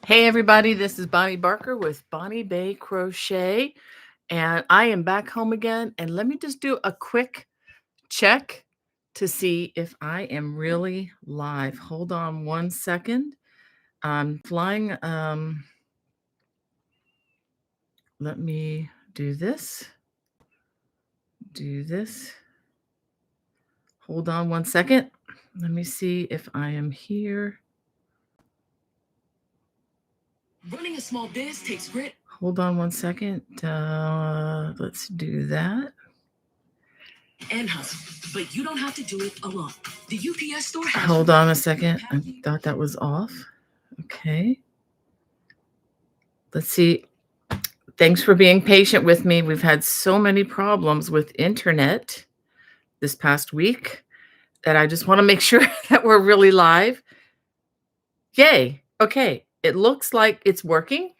Hey everybody, this is Bonnie Barker with Bonnie Bay Crochet, and I am back home again. And let me just do a quick check to see if I am really live. Hold on one second. I'm flying. Let me do this. Do this. Hold on one second. Let me see if I am here. Running a small biz takes grit. Hold on one second. Let's do that. And hustle, but you don't have to do it alone. The UPS store has. Hold on a second. I thought that was off. Okay. Let's see. Thanks for being patient with me. We've had so many problems with internet this past week that I just want to make sure that we're really live. Yay. Okay. It looks like it's working.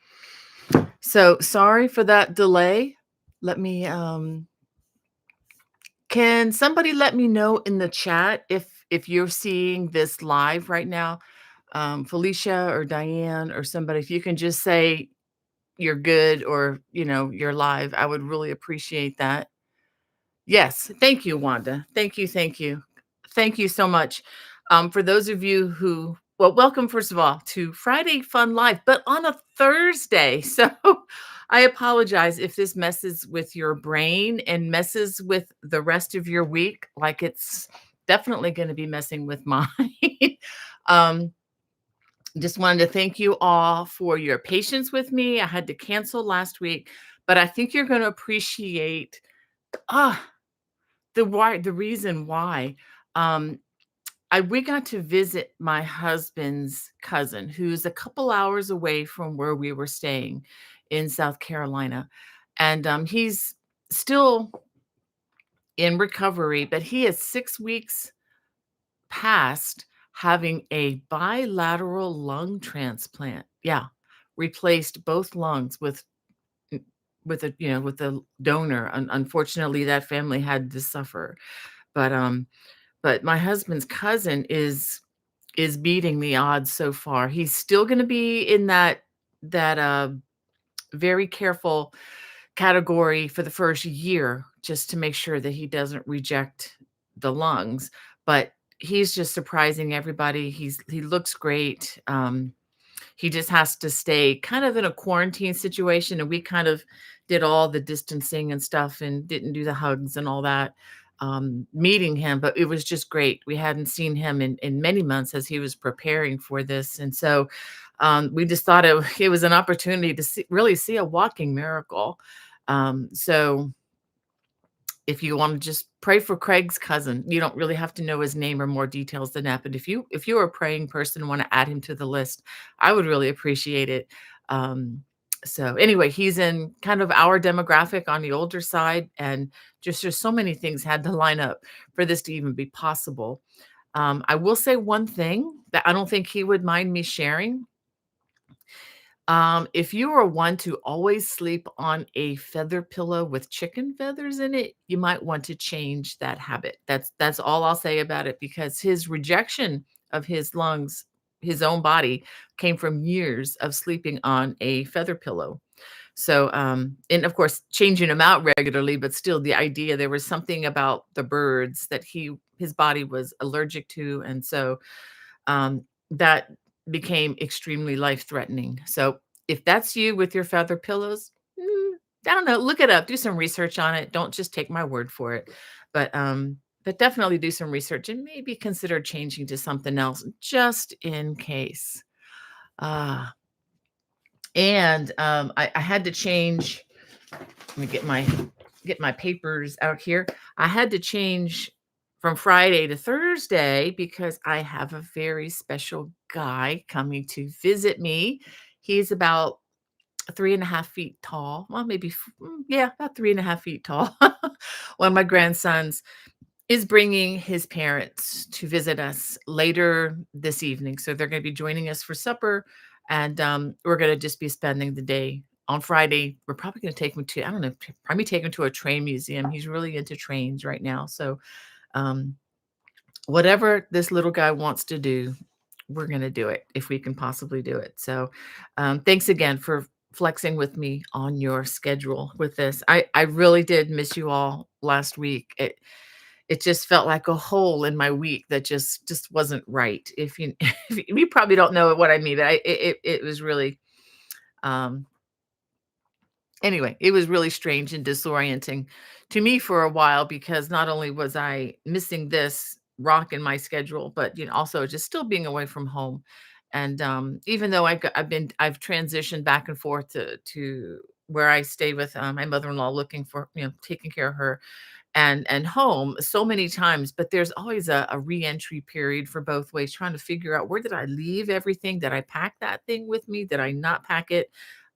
So sorry for that delay. Let me can somebody let me know in the chat if you're seeing this live right now? Felicia or Diane or somebody, if you can just say you're good or you're live, I would really appreciate that. Yes, thank you, Wanda. Thank you, thank you. Thank you so much. For those of you who, well, welcome first of all to Friday Fun Live, but on a Thursday. So I apologize if this messes with your brain and messes with the rest of your week, like it's definitely going to be messing with mine. um, just wanted to thank you all for your patience with me. I had to cancel last week, but I think you're going to appreciate the reason why. Um, we got to visit my husband's cousin, who's a couple hours away from where we were staying in South Carolina, and he's still in recovery, but he is 6 weeks past having a bilateral lung transplant. Yeah, replaced both lungs with a donor. Unfortunately, that family had to suffer, but my husband's cousin is beating the odds so far. He's still going to be in that very careful category for the first year, just to make sure that he doesn't reject the lungs. But he's just surprising everybody. He looks great. He just has to stay kind of in a quarantine situation, and we kind of did all the distancing and stuff and didn't do the hugs and all that, meeting him, but it was just great. We hadn't seen him in many months as he was preparing for this. And so we just thought it was an opportunity to really see a walking miracle. So if you want to just pray for Craig's cousin, you don't really have to know his name or more details than that. But if you're a praying person and want to add him to the list, I would really appreciate it. So anyway, he's in kind of our demographic on the older side, and just so many things had to line up for this to even be possible. I will say one thing that I don't think he would mind me sharing. If you are one to always sleep on a feather pillow with chicken feathers in it, you might want to change that habit. That's all I'll say about it, because his rejection of his lungs, his own body, came from years of sleeping on a feather pillow. So, and of course, changing them out regularly, but still the idea, there was something about the birds that his body was allergic to. And so that became extremely life-threatening. So if that's you with your feather pillows, I don't know, look it up, do some research on it. Don't just take my word for it. But definitely do some research and maybe consider changing to something else just in case. And I had to change. Let me get my papers out here. I had to change from Friday to Thursday because I have a very special guy coming to visit me. He's about 3.5 feet tall. Well, maybe, yeah, about 3.5 feet tall. One of my grandsons is bringing his parents to visit us later this evening. So they're going to be joining us for supper, and we're going to just be spending the day. On Friday, we're probably going to take him to, I don't know, probably take him to a train museum. He's really into trains right now. So whatever this little guy wants to do, we're going to do it if we can possibly do it. So, thanks again for flexing with me on your schedule with this. I really did miss you all last week. It just felt like a hole in my week that just wasn't right. If you if you probably don't know what I mean, but it was really um anyway, it was really strange and disorienting to me for a while because not only was I missing this rock in my schedule, but also just still being away from home. And even though I've transitioned back and forth to where I stay with my mother-in-law, looking for taking care of her and home so many times, but there's always a re-entry period for both ways, trying to figure out, where did I leave everything? Did I pack that thing with me? Did I not pack it?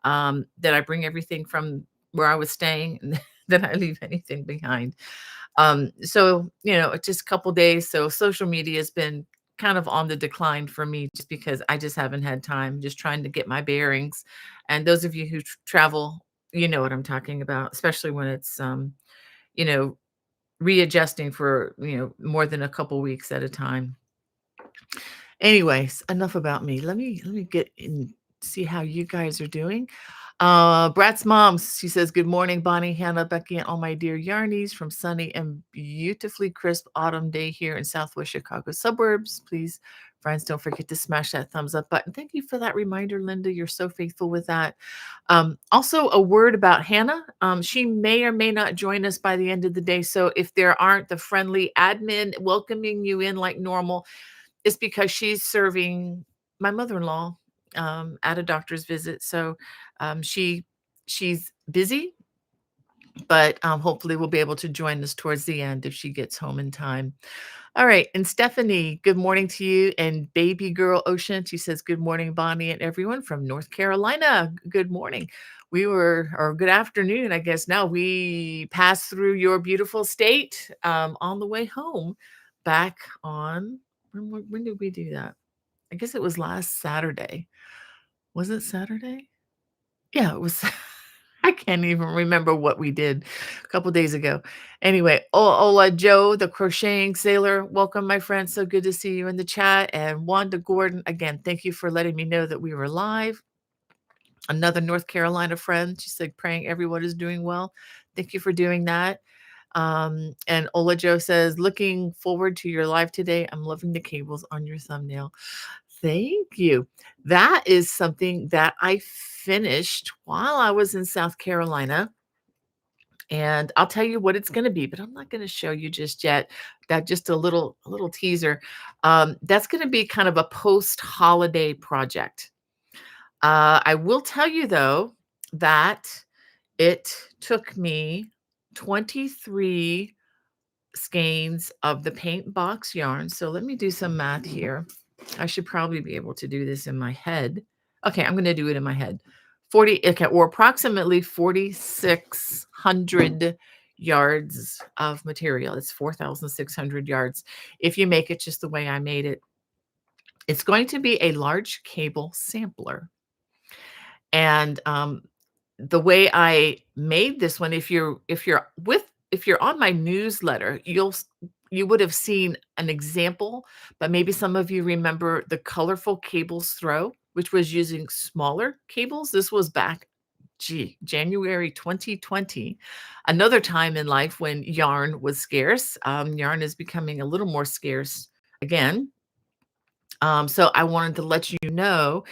Did I bring everything from where I was staying? Did I leave anything behind? So it's just a couple days. So social media has been kind of on the decline for me, just because I just haven't had time, just trying to get my bearings. And those of you who travel, you know what I'm talking about, especially when it's you know readjusting for, more than a couple weeks at a time. Anyways, enough about me. Let me get in, see how you guys are doing. Brat's mom, she says, "Good morning, Bonnie, Hannah, Becky, and all my dear yarnies from sunny and beautifully crisp autumn day here in Southwest Chicago suburbs. Please, friends, don't forget to smash that thumbs up button." Thank you for that reminder, Linda. You're so faithful with that. Also, a word about Hannah. She may or may not join us by the end of the day. So if there aren't the friendly admin welcoming you in like normal, it's because she's serving my mother-in-law at a doctor's visit. So she's busy, but hopefully we'll be able to join us towards the end if she gets home in time. All right. And Stephanie, good morning to you. And baby girl Ocean, she says, "Good morning, Bonnie and everyone from North Carolina. Good morning. Or good afternoon, I guess now. We passed through your beautiful state on the way home back on, when did we do that? I guess it was last Saturday. Was it Saturday? Yeah, it was. I can't even remember what we did a couple days ago. Anyway, Ola Joe, the crocheting sailor, welcome, my friend. So good to see you in the chat. And Wanda Gordon, again, thank you for letting me know that we were live. Another North Carolina friend, she said, "Praying everyone is doing well." Thank you for doing that. And Ola Joe says, "Looking forward to your live today. I'm loving the cables on your thumbnail." Thank you. That is something that I finished while I was in South Carolina. And I'll tell you what it's going to be, but I'm not going to show you just yet. That just a little teaser. That's going to be kind of a post-holiday project. I will tell you though that it took me 23 skeins of the Paintbox yarn. So let me do some math here. I should probably be able to do this in my head. Okay, I'm going to do it in my head. 40, okay, or approximately 4,600 yards of material. It's 4,600 yards. If you make it just the way I made it, it's going to be a large cable sampler. And the way I made this one, if you're on my newsletter, you would have seen an example, but maybe some of you remember the colorful cables throw, which was using smaller cables. This was back, January 2020, another time in life when yarn was scarce. Yarn is becoming a little more scarce again. So I wanted to let you know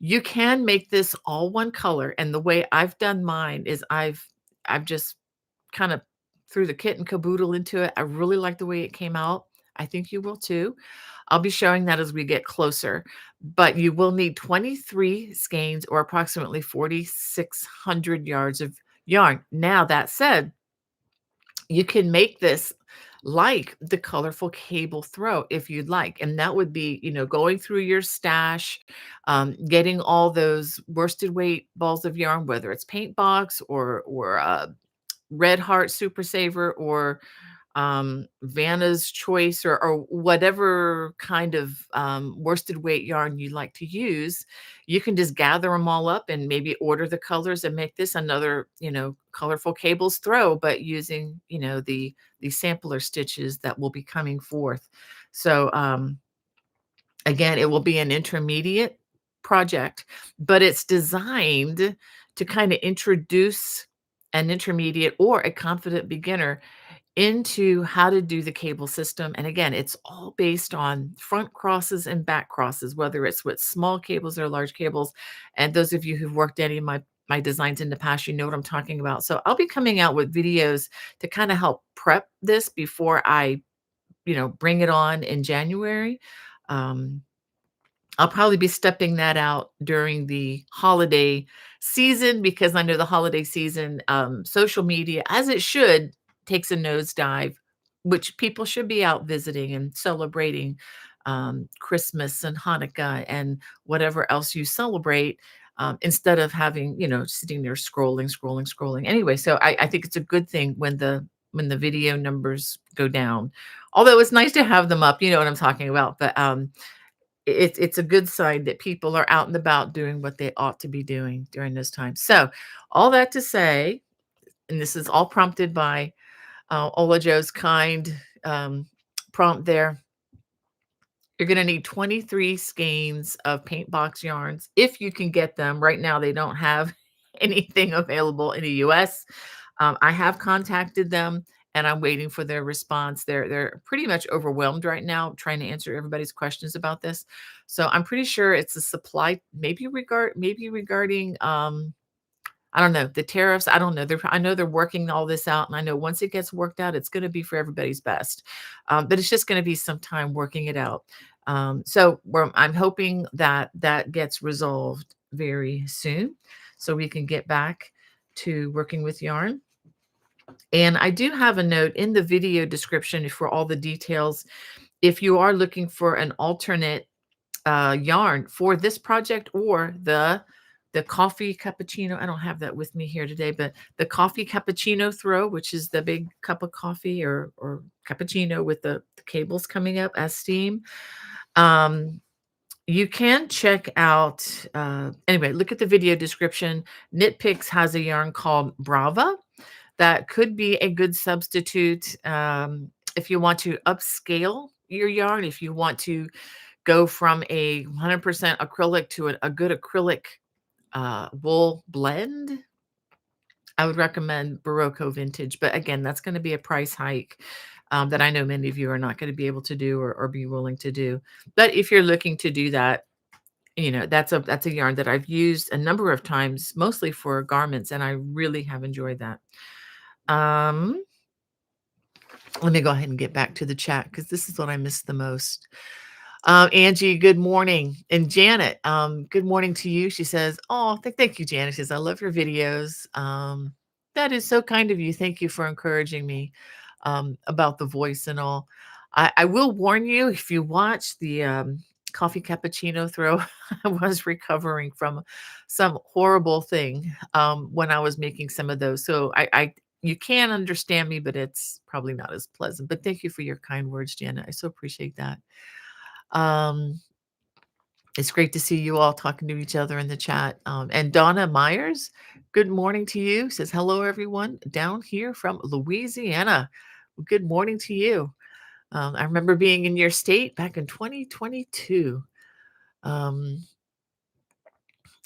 you can make this all one color. And the way I've done mine is I've just kind of threw the kit and caboodle into it. I really like the way it came out. I think you will too. I'll be showing that as we get closer, but you will need 23 skeins or approximately 4,600 yards of yarn. Now, that said, you can make this like the colorful cable throw if you'd like. And that would be, going through your stash, getting all those worsted weight balls of yarn, whether it's paint box or Red Heart Super Saver or Vanna's Choice or whatever kind of worsted weight yarn you like to use. You can just gather them all up and maybe order the colors and make this another, colorful cables throw, but using, the sampler stitches that will be coming forth. So Again, it will be an intermediate project, but it's designed to kind of introduce an intermediate or a confident beginner into how to do the cable system. And again, it's all based on front crosses and back crosses, whether it's with small cables or large cables. And those of you who've worked any of my designs in the past, you know what I'm talking about. So I'll be coming out with videos to kind of help prep this before I, bring it on in January. Um, I'll probably be stepping that out during the holiday season because I know the holiday season, social media, as it should, takes a nosedive, which people should be out visiting and celebrating Christmas and Hanukkah and whatever else you celebrate, instead of having, sitting there scrolling, scrolling, scrolling. Anyway, so I think it's a good thing when the video numbers go down. Although it's nice to have them up, you know what I'm talking about. But it's a good sign that people are out and about doing what they ought to be doing during this time. So, all that to say, and this is all prompted by Ola Joe's kind prompt there. You're going to need 23 skeins of Paintbox yarns if you can get them. Right now, they don't have anything available in the US. I have contacted them and I'm waiting for their response. They're pretty much overwhelmed right now trying to answer everybody's questions about this. So I'm pretty sure it's a supply, maybe regarding I don't know, the tariffs. I don't know. I know they're working all this out, and I know once it gets worked out, it's going to be for everybody's best. But it's just going to be some time working it out. I'm hoping that that gets resolved very soon, so we can get back to working with yarn. And I do have a note in the video description for all the details. If you are looking for an alternate yarn for this project or the coffee cappuccino. I don't have that with me here today, but the coffee cappuccino throw, which is the big cup of coffee or cappuccino with the cables coming up as steam. Um, you can check out, anyway, look at the video description. Knit Picks has a yarn called Brava that could be a good substitute if you want to upscale your yarn, if you want to go from a 100% acrylic to a good acrylic wool blend. I would recommend Barocco Vintage, but again, that's going to be a price hike that I know many of you are not going to be able to do or be willing to do. But if you're looking to do that, that's a yarn that I've used a number of times, mostly for garments, and I really have enjoyed that. Um, Let me go ahead and get back to the chat because this is what I miss the most. Angie, good morning. And Janet, good morning to you. She says, oh, thank you, Janet. She says, I love your videos. That is so kind of you. Thank you for encouraging me about the voice and all. I will warn you, if you watch the coffee cappuccino throw, I was recovering from some horrible thing when I was making some of those. So you can understand me, but it's probably not as pleasant. But thank you for your kind words, Janet. I so appreciate that. Um, it's great to see you all talking to each other in the chat. And Donna Myers, good morning to you. Says hello, everyone down here from Louisiana. Good morning to you. I remember being in your state back in 2022. Um,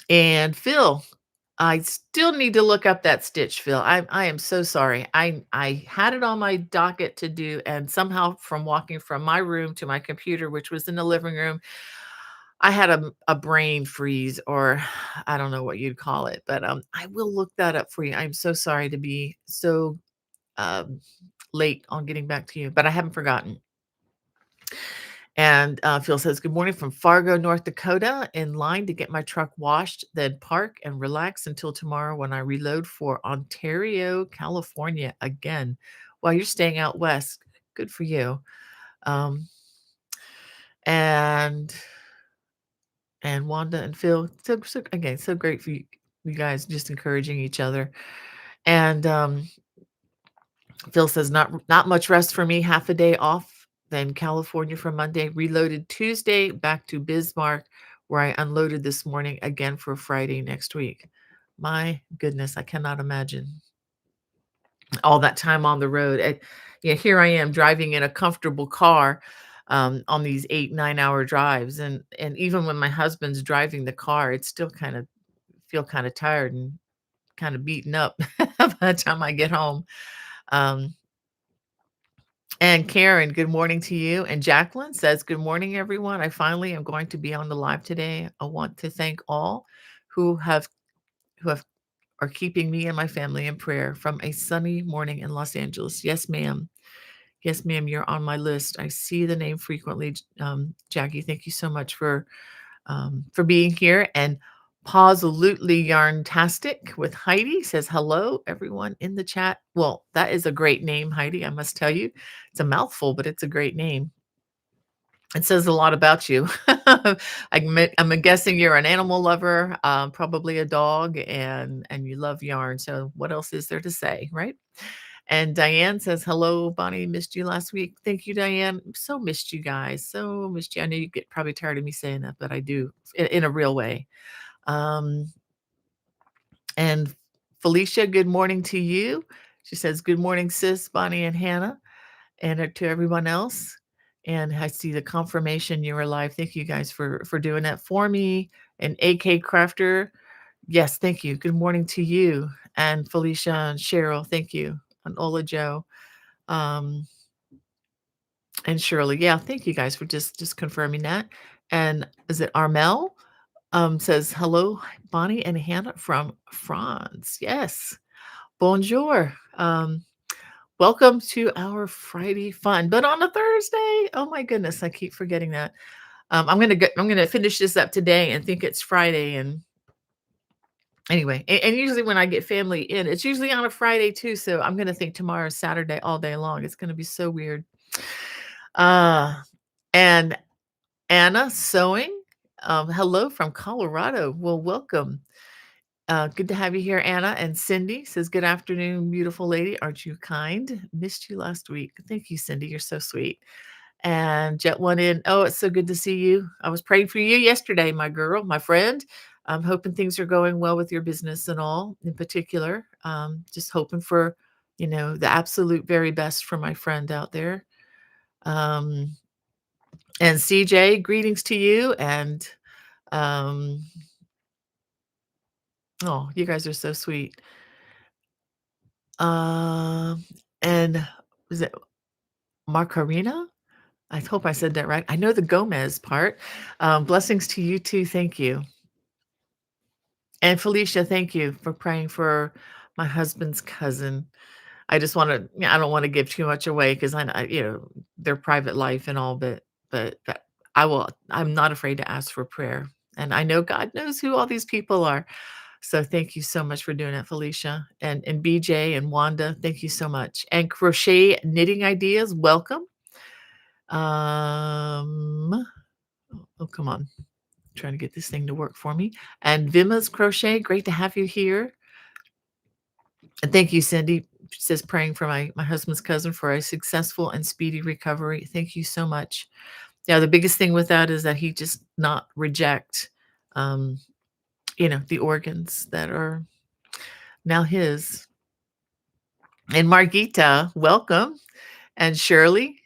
and Phil, I still need to look up that stitch, Phil. I am so sorry. I had it on my docket to do, and somehow from walking from my room to my computer, which was in the living room, I had a brain freeze, or I don't know what you'd call it, but I will look that up for you. I'm so sorry to be so um, late on getting back to you, but I haven't forgotten. And Phil says, good morning from Fargo, North Dakota, in line to get my truck washed, then park and relax until tomorrow when I reload for Ontario, California again. While you're staying out west, good for you. Um, and Wanda and Phil, again, so great for you guys just encouraging each other. And Phil says, not much rest for me, half a day off, then California for Monday, reloaded Tuesday, back to Bismarck, where I unloaded this morning again for Friday next week. My goodness, I cannot imagine all that time on the road. Yeah, here I am driving in a comfortable car, on these 8-9 hour drives, and even when my husband's driving the car, it's still kind of feel kind of tired and kind of beaten up by the time I get home. Um, and Karen, good morning to you. And Jacqueline says, good morning, everyone. I finally am going to be on the live today. I want to thank all who have who have are keeping me and my family in prayer from a sunny morning in Los Angeles. Yes, ma'am. Yes, ma'am. You're on my list. I see the name frequently. Jackie, thank you so much for being here. And Absolutely Yarntastic with Heidi says, hello, everyone in the chat. Well, that is a great name, Heidi, I must tell you. It's a mouthful, but it's a great name. It says a lot about you. I'm guessing you're an animal lover, probably a dog, and you love yarn. So what else is there to say, right? And Diane says, hello, Bonnie, missed you last week. Thank you, Diane. So missed you guys. So missed you. I know you get probably tired of me saying that, but I do in a real way. Um, and Felicia, good morning to you. She says, good morning, sis, Bonnie and Hannah, and to everyone else. And I see the confirmation you're alive. Thank you guys for doing that for me. And AK Crafter, yes, thank you. Good morning to you. And Felicia and Cheryl, thank you. And Ola Joe. And Shirley, yeah, thank you guys for just confirming that. And is it Armel? Says hello, Bonnie and Hannah from France. Yes, bonjour. Welcome to our Friday fun, but on a Thursday. Oh my goodness, I keep forgetting that. I'm gonna finish this up today and think it's Friday. And anyway, and usually when I get family in, it's usually on a Friday too. So I'm gonna think tomorrow is Saturday all day long. It's gonna be so weird. And Anna Sewing, hello from Colorado. Well, welcome. Good to have you here, Anna. And Cindy says, good afternoon, beautiful lady. Aren't you kind? Missed you last week. Thank you, Cindy. You're so sweet. And Jet One in. Oh, it's so good to see you. I was praying for you yesterday, my girl, my friend. I'm hoping things are going well with your business and all in particular. Just hoping for, the absolute very best for my friend out there. And CJ, greetings to you. And oh, you guys are so sweet. And was it Macarena? I hope I said that right. I know the Gomez part. Blessings to you too. Thank you. And Felicia, thank you for praying for my husband's cousin. I just want to, I don't want to give too much away because their private life and all, but I'm not afraid to ask for prayer. And I know God knows who all these people are. So thank you so much for doing it, Felicia. And BJ and Wanda, thank you so much. And Crochet Knitting Ideas, welcome. Oh, come on. I'm trying to get this thing to work for me. And Vima's Crochet, great to have you here. And thank you, Cindy. She says praying for my husband's cousin for a successful and speedy recovery. Thank you so much. Yeah, the biggest thing with that is that he just not reject the organs that are now his. And Margita, welcome. And Shirley.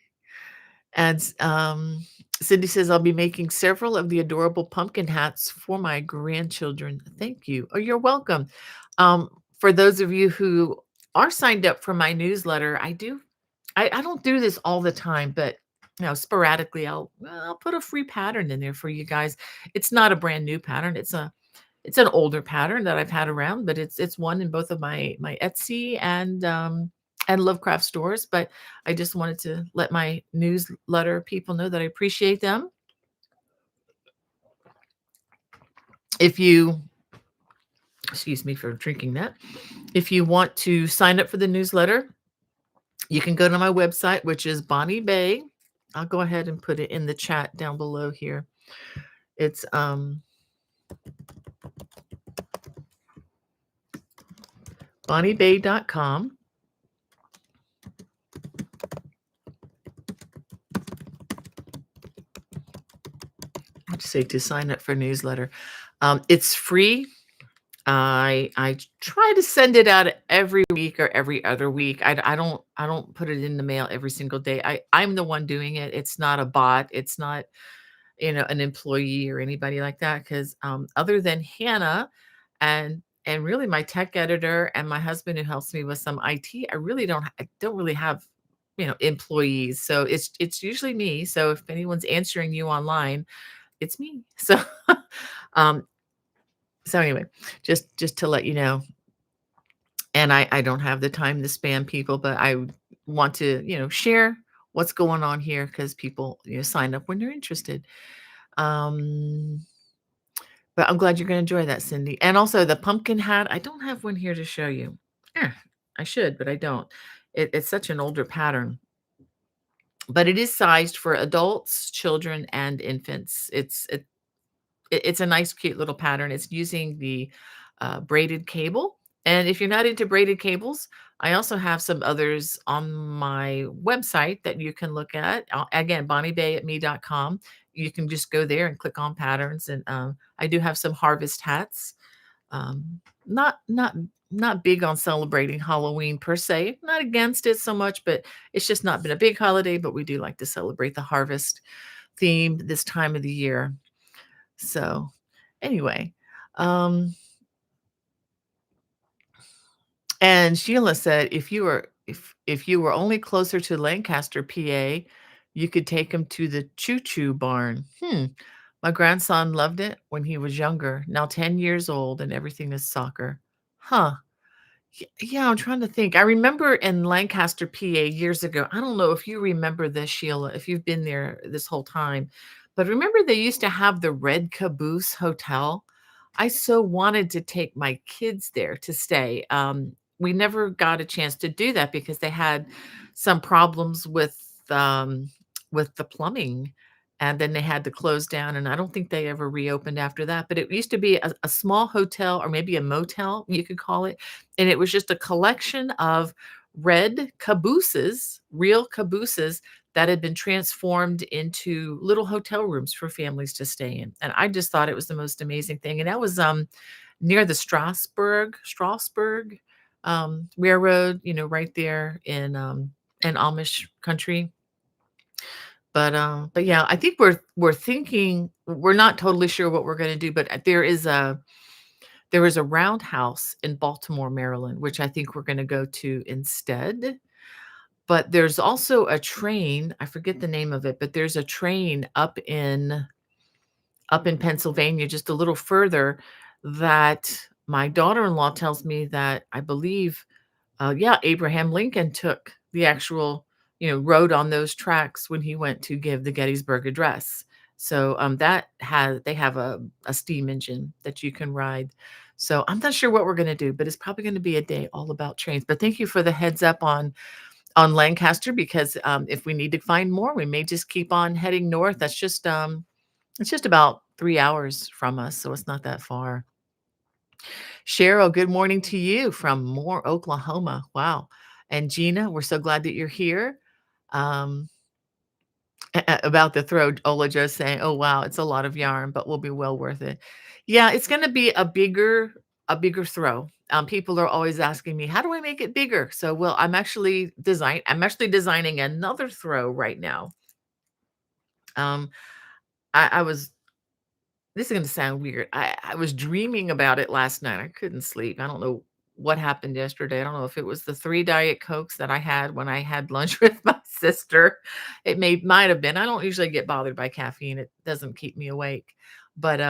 And Cindy says, I'll be making several of the adorable pumpkin hats for my grandchildren. Thank you. Oh, you're welcome. For those of you who are signed up for my newsletter, I don't do this all the time, but sporadically I'll put a free pattern in there for you guys. It's not a brand new pattern. It's an older pattern that I've had around, but it's one in both of my Etsy and Lovecraft stores. But I just wanted to let my newsletter people know that I appreciate them. If you, excuse me for drinking that, if you want to sign up for the newsletter, you can go to my website, which is Bonnie Bay. I'll go ahead and put it in the chat down below here. It's bonniebay.com. I'd say to sign up for newsletter. It's free. I try to send it out every week or every other week. I don't put it in the mail every single day. I'm the one doing it. It's not a bot. It's not, an employee or anybody like that. Because other than Hannah and really my tech editor and my husband who helps me with some IT, I don't really have, employees. So it's usually me. So if anyone's answering you online, it's me. So um so anyway, just to let you know, and I don't have the time to spam people, but I want to, share what's going on here because people, sign up when they're interested. Um, but I'm glad you're gonna enjoy that, Cindy. And also the pumpkin hat, I don't have one here to show you. Eh, I should, but I don't. It's such an older pattern, but it is sized for adults, children, and infants. It's a nice, cute little pattern. It's using the braided cable. And if you're not into braided cables, I also have some others on my website that you can look at. Again, bonniebayatme.com. You can just go there and click on patterns. And I do have some harvest hats. Um, not big on celebrating Halloween per se. Not against it so much, but it's just not been a big holiday. But we do like to celebrate the harvest theme this time of the year. So, anyway, um, and Sheila said, if you were only closer to Lancaster, PA, you could take him to the Choo Choo Barn. My grandson loved it when he was younger. Now 10 years old, and everything is soccer. Huh. Yeah, I'm trying to think. I remember in Lancaster, PA years ago. I don't know if you remember this, Sheila, if you've been there this whole time, but remember they used to have the Red Caboose Hotel? I so wanted to take my kids there to stay. We never got a chance to do that because they had some problems with the plumbing, and then they had to close down, and I don't think they ever reopened after that. But it used to be a small hotel or maybe a motel, you could call it, and it was just a collection of red cabooses, real cabooses that had been transformed into little hotel rooms for families to stay in. And I just thought it was the most amazing thing. And that was near the Strasbourg railroad, right there in Amish country. But yeah, I think we're thinking we're not totally sure what we're going to do, but there is a roundhouse in Baltimore, Maryland, which I think we're gonna go to instead. But there's also a train, I forget the name of it, but there's a train up in Pennsylvania, just a little further, that my daughter-in-law tells me that I believe, yeah, Abraham Lincoln took the actual, rode on those tracks when he went to give the Gettysburg Address. So they have a steam engine that you can ride. So I'm not sure what we're going to do, but it's probably going to be a day all about trains. But thank you for the heads up on Lancaster because if we need to find more, we may just keep on heading north. That's just it's just about 3 hours from us, so it's not that far. Cheryl, good morning to you from Moore, Oklahoma. Wow. And Gina, we're so glad that you're here. Um, about the throw, Ola Joe saying, "Oh wow, it's a lot of yarn, but will be well worth it." Yeah, it's going to be a bigger throw. People are always asking me, "How do I make it bigger?" So, well, I'm actually designing another throw right now. Um, I was This is gonna sound weird. I was dreaming about it last night. I couldn't sleep. I don't know what happened yesterday. I don't know if it was the 3 Diet Cokes that I had when I had lunch with my sister. Might have been. I don't usually get bothered by caffeine. It doesn't keep me awake. But,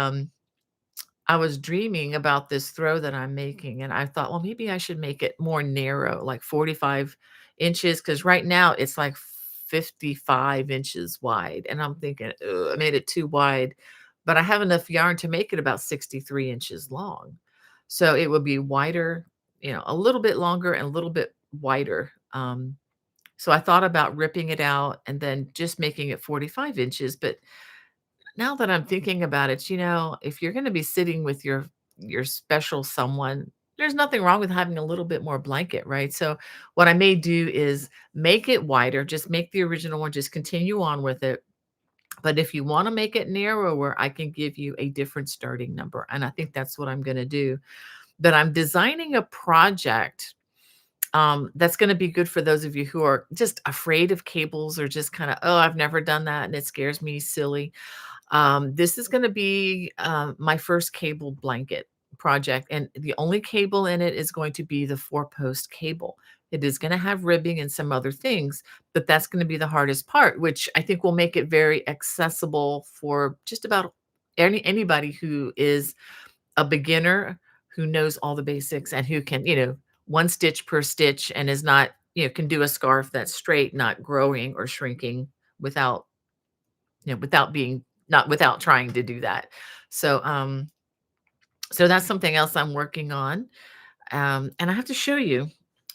I was dreaming about this throw that I'm making, and I thought, "Well, maybe I should make it more narrow, like 45 inches, because right now it's like 55 inches wide." And I'm thinking, "Ugh, I made it too wide." But I have enough yarn to make it about 63 inches long. So it would be wider, a little bit longer and a little bit wider. So I thought about ripping it out and then just making it 45 inches, but now that I'm thinking about it, if you're gonna be sitting with your special someone, there's nothing wrong with having a little bit more blanket, right? So what I may do is make it wider, just make the original one, just continue on with it. But if you wanna make it narrower, I can give you a different starting number, and I think that's what I'm gonna do. but I'm designing a project that's going to be good for those of you who are just afraid of cables or just kind of, oh, I've never done that and it scares me silly. This is going to be my first cable blanket project, and the only cable in it is going to be the 4-post cable. It is going to have ribbing and some other things, but that's going to be the hardest part, which I think will make it very accessible for just about anybody who is a beginner, who knows all the basics and who can, one stitch per stitch and is not, can do a scarf that's straight, not growing or shrinking without, without being not without trying to do that. So, so that's something else I'm working on. And I have to show you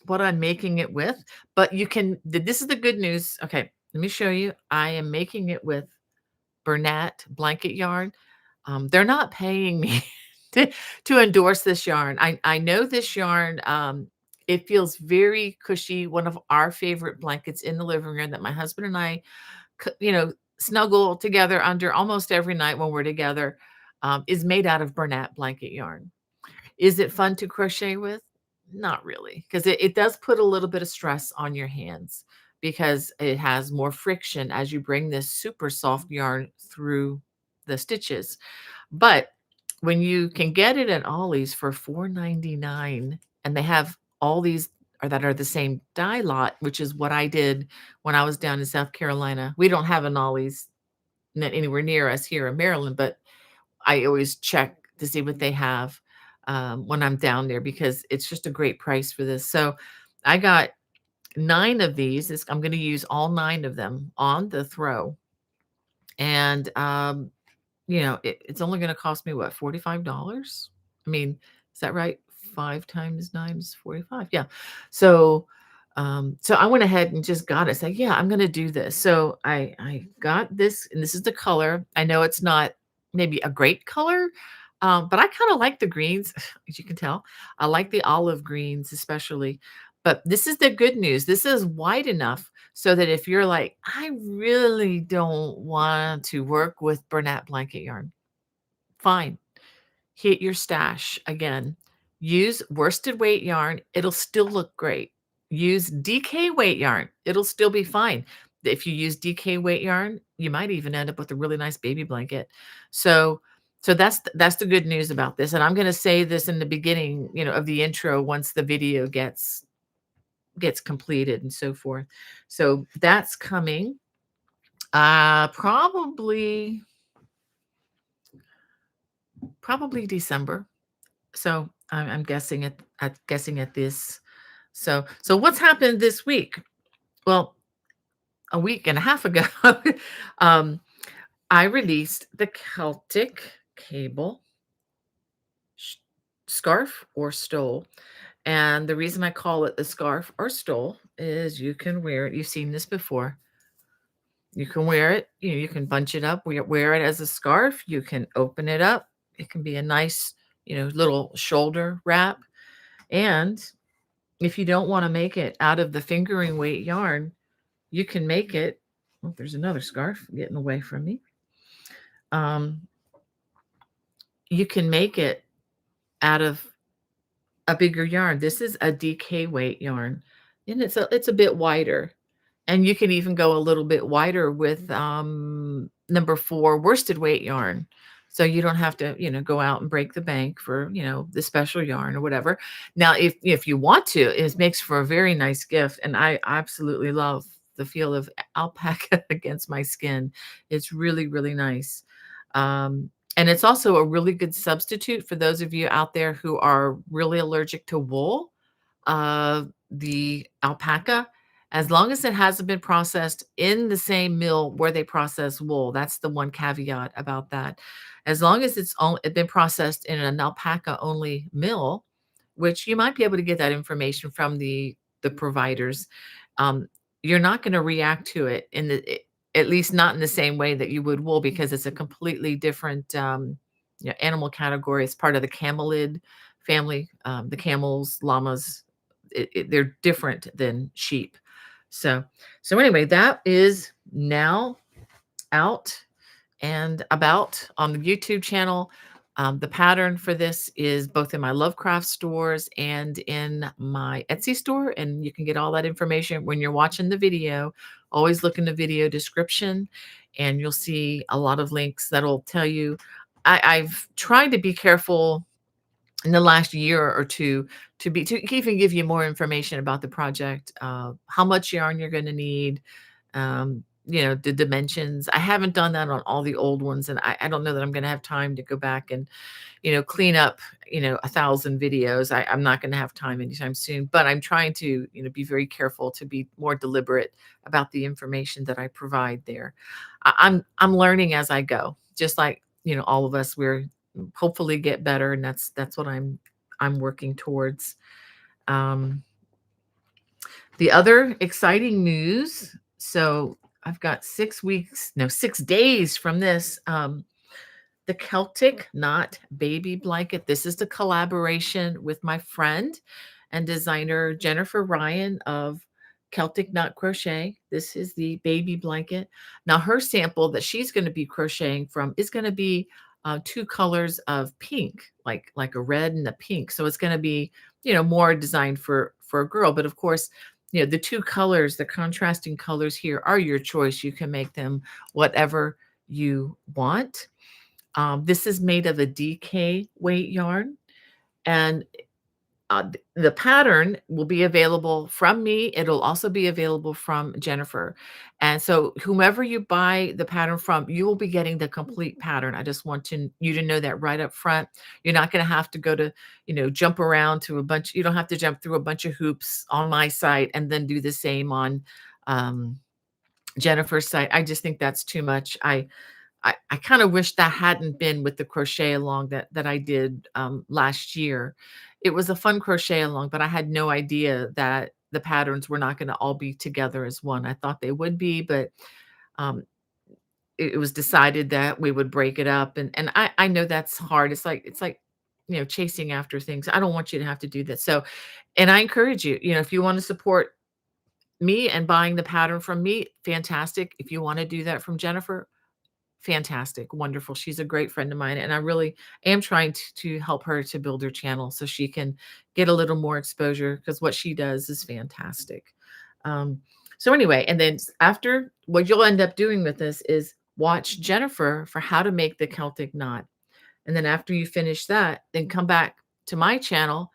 what I'm making it with, but this is the good news. Okay, let me show you. I am making it with Bernat blanket yarn. They're not paying me to, to endorse this yarn. I know this yarn. It feels very cushy. One of our favorite blankets in the living room that my husband and I snuggle together under almost every night when we're together, is made out of Bernat blanket yarn. Is it fun to crochet with? Not really, because it does put a little bit of stress on your hands because it has more friction as you bring this super soft yarn through the stitches. But when you can get it at Ollie's for $4.99, and they have all these or that are the same dye lot, which is what I did when I was down in South Carolina. We don't have an Ollie's anywhere near us here in Maryland, but I always check to see what they have when I'm down there because it's just a great price for this. So I got 9 of these. I'm going to use all 9 of them on the throw. And it's only gonna cost me what, $45? I mean, is that right? 5 times 9 is 45. Yeah. So, so I went ahead and just got it. Said, yeah, I'm gonna do this. So I got this, and this is the color. I know it's not maybe a great color, but I kind of like the greens, as you can tell. I like the olive greens, especially. But this is the good news. This is wide enough so that if you're like, I really don't want to work with Bernat blanket yarn, fine. Hit your stash again. Use worsted weight yarn. It'll still look great. Use DK weight yarn. It'll still be fine. If you use DK weight yarn, you might even end up with a really nice baby blanket. So, so that's the good news about this. And I'm going to say this in the beginning, of the intro once the video gets completed and so forth. So that's coming probably December. So I'm guessing at this. So what's happened this week? Well, a week and a half ago, um, I released the Celtic cable scarf or stole. And the reason I call it the scarf or stole is you can wear it. You've seen this before. You can wear it, you can bunch it up, wear it as a scarf, you can open it up. It can be a nice, little shoulder wrap. And if you don't want to make it out of the fingering weight yarn, you can make it. Oh, there's another scarf getting away from me. You can make it out of a bigger yarn. This is a DK weight yarn, and it's a bit wider. And you can even go a little bit wider with number 4 worsted weight yarn. So you don't have to, go out and break the bank for, the special yarn or whatever. Now, if you want to, it makes for a very nice gift. And I absolutely love the feel of alpaca against my skin. It's really, really nice. And it's also a really good substitute for those of you out there who are really allergic to wool. The alpaca, as long as it hasn't been processed in the same mill where they process wool. That's the one caveat about that. As long as it's been processed in an alpaca only mill, which you might be able to get that information from the providers, um, you're not going to react to it at least not in the same way that you would wool, because it's a completely different animal category. It's part of the camelid family. The camels, llamas, they're different than sheep. So anyway, that is now out and about on the YouTube channel. The pattern for this is both in my Lovecraft stores and in my Etsy store, and you can get all that information when you're watching the video. Always look in the video description, and you'll see a lot of links that'll tell you. I've tried to be careful in the last year or two to even give you more information about the project, how much yarn you're going to need, the dimensions. I haven't done that on all the old ones, and I don't know that I'm going to have time to go back and clean up, 1,000 videos. I'm not going to have time anytime soon, but I'm trying to, be very careful to be more deliberate about the information that I provide there. I'm learning as I go, just like, all of us, we're hopefully get better. And that's what I'm working towards. Um, the other exciting news. So I've got 6 weeks, no, 6 days from this. The Celtic Knot Baby Blanket. This is the collaboration with my friend and designer Jennifer Ryan of Celtic Knot Crochet. This is the baby blanket. Now, her sample that she's going to be crocheting from is going to be two colors of pink, like a red and a pink. So it's going to be, more designed for a girl. But of course, the two colors, the contrasting colors here are your choice. You can make them whatever you want. This is made of a DK weight yarn, and the pattern will be available from me. It'll also be available from Jennifer. And so whomever you buy the pattern from, you will be getting the complete pattern. I just want you to know that right up front. You're not going to have to go to, jump around to a bunch. You don't have to jump through a bunch of hoops on my site and then do the same on Jennifer's site. I just think that's too much. I kind of wish that hadn't been with the crochet along that I did last year. It was a fun crochet along, but I had no idea that the patterns were not going to all be together as one. I thought they would be, but um, it was decided that we would break it up, and I know that's hard. It's like chasing after things. I don't want you to have to do that. So, and I encourage you, if you want to support me and buying the pattern from me, fantastic. If you want to do that from Jennifer, fantastic, wonderful. She's a great friend of mine, and I really am trying to help her to build her channel so she can get a little more exposure because what she does is fantastic. Um, so anyway, and then after, what you'll end up doing with this is watch Jennifer for how to make the Celtic knot. And then after you finish that, then come back to my channel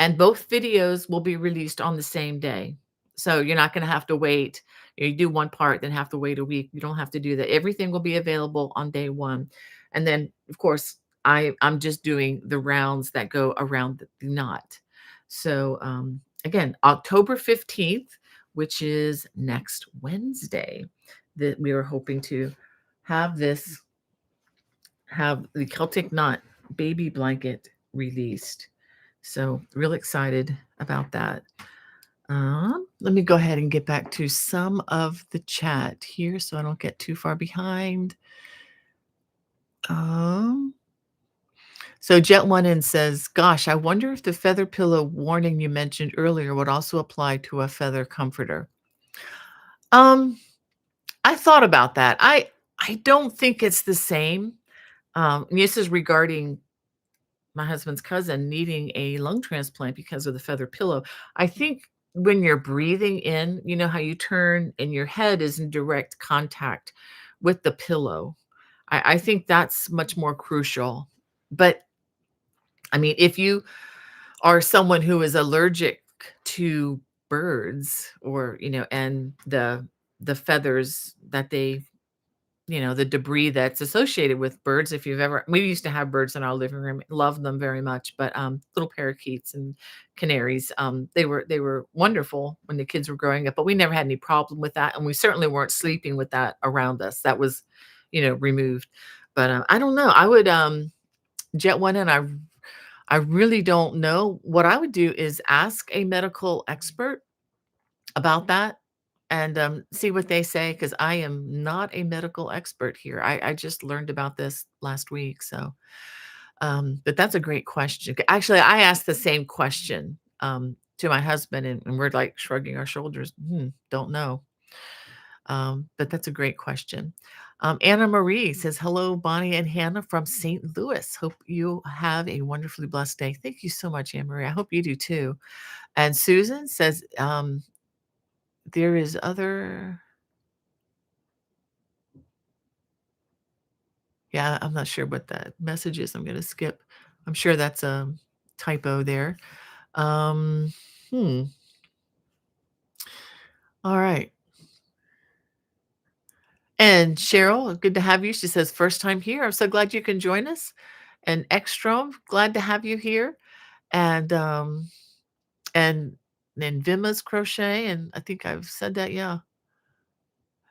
and both videos will be released on the same day. So you're not going to have to wait. You do one part, then have to wait a week. You don't have to do that. Everything will be available on day one. And then, of course, I'm just doing the rounds that go around the knot. So again, October 15th, which is next Wednesday, that we are hoping to have this have the Celtic Knot baby blanket released. So real excited about that. Let me go ahead and get back to some of the chat here so I don't get too far behind. So Jet One In says, gosh, I wonder if the feather pillow warning you mentioned earlier would also apply to a feather comforter. I thought about that. I don't think it's the same. This is regarding my husband's cousin needing a lung transplant because of the feather pillow. I think when you're breathing in, you know how you turn and your head is in direct contact with the pillow. I think that's much more crucial. But I mean, if you are someone who is allergic to birds or, and the feathers that they the debris that's associated with birds. If you've ever, we used to have birds in our living room, love them very much, but little parakeets and canaries, they were wonderful when the kids were growing up, but we never had any problem with that, and we certainly weren't sleeping with that around us. That was, removed. But I don't know. I would Jet One, and I really don't know. What I would do is ask a medical expert about that and see what they say, because I am not a medical expert here. I just learned about this last week. So, but that's a great question. Actually, I asked the same question to my husband, and we're like shrugging our shoulders. Don't know. But that's a great question. Anna Marie says, "Hello, Bonnie and Hannah from St. Louis. Hope you have a wonderfully blessed day." Thank you so much, Anna Marie. I hope you do too. And Susan says, "There is other." Yeah, I'm not sure what that message is. I'm going to skip. I'm sure that's a typo there. Um, hmm. All right. And Cheryl, good to have you. She says, "First time here. I'm so glad you can join us." And Ekstrom, glad to have you here. And and then Vima's Crochet, and I think I've said that, yeah.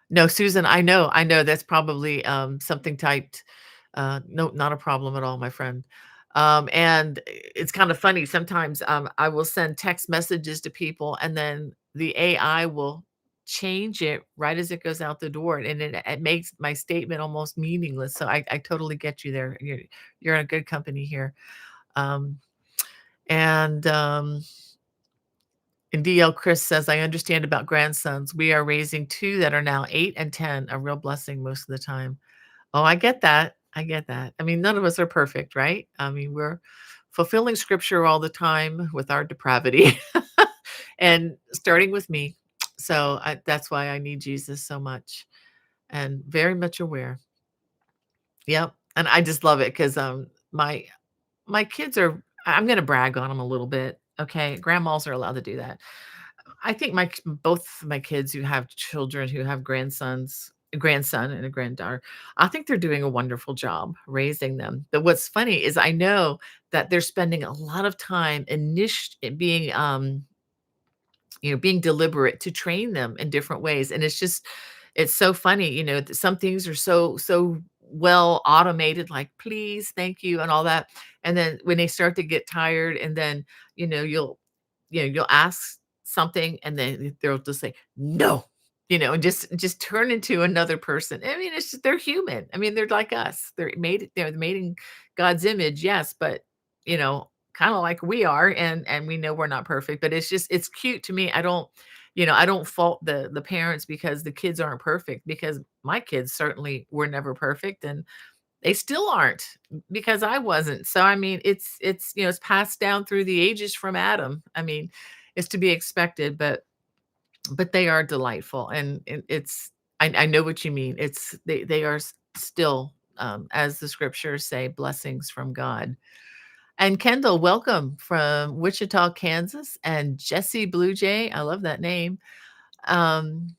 No, Susan, I know that's probably, something typed. No, not a problem at all, my friend. And it's kind of funny sometimes, I will send text messages to people, and then the AI will change it right as it goes out the door, and it makes my statement almost meaningless. So I totally get you there. You're in a good company here. Um, and and DL Chris says, "I understand about grandsons. We are raising 2 that are now 8 and 10, a real blessing most of the time." Oh, I get that. I get that. I mean, none of us are perfect, right? I mean, we're fulfilling scripture all the time with our depravity and starting with me. So that's why I need Jesus so much and very much aware. Yep. And I just love it because my kids are, I'm going to brag on them a little bit. Okay. Grandmas are allowed to do that. I think both my kids who have children who have grandsons, a grandson and a granddaughter, I think they're doing a wonderful job raising them. But what's funny is I know that they're spending a lot of time being being deliberate to train them in different ways. And it's so funny, some things are so well automated, like please, thank you, and all that. And then when they start to get tired, and then, you know, you'll you'll ask something, and then they'll just say, "No," and just turn into another person. I mean, it's just, they're human. I mean, they're like us. They're made in God's image, yes, but kind of like we are, and we know we're not perfect, but it's cute to me. I don't fault the parents because the kids aren't perfect, because my kids certainly were never perfect, and they still aren't, because I wasn't. So I mean, it's passed down through the ages from Adam. I mean, it's to be expected, but they are delightful, and I know what you mean. They are still, as the scriptures say, blessings from God. And Kendall, welcome from Wichita, Kansas, and Jesse Blue Jay. I love that name. Um,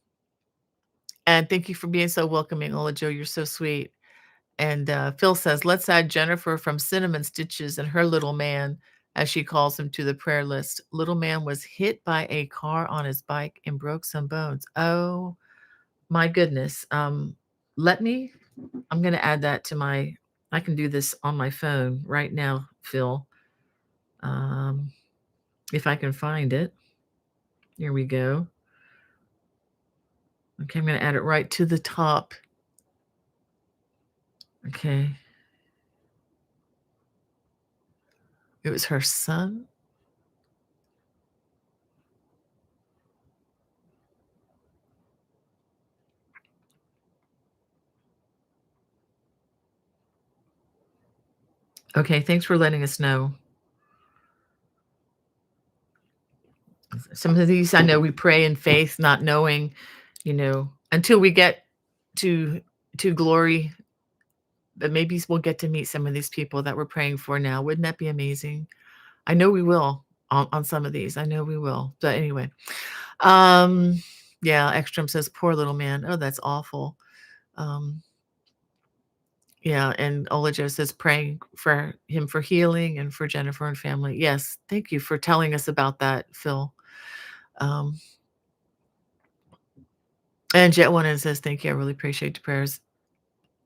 and thank you for being so welcoming, Ola Joe. You're so sweet. And Phil says, "Let's add Jennifer from Cinnamon Stitches and her little man, as she calls him, to the prayer list. Little man was hit by a car on his bike and broke some bones." Oh my goodness. Let me, I'm going to add that to I can do this on my phone right now, Phil. Um, if I can find it. Here we go. Okay, I'm going to add it right to the top. Okay. It was her son. Okay, thanks for letting us know. Some of these, I know we pray in faith, not knowing, until we get to glory, but maybe we'll get to meet some of these people that we're praying for now. Wouldn't that be amazing? I know we will on some of these. I know we will. But anyway, yeah, Ekstrom says, "Poor little man." Oh, that's awful. Um, yeah, and Olajo says, "Praying for him for healing and for Jennifer and family." Yes, thank you for telling us about that, Phil. Um, and Jet One says, "Thank you. I really appreciate the prayers.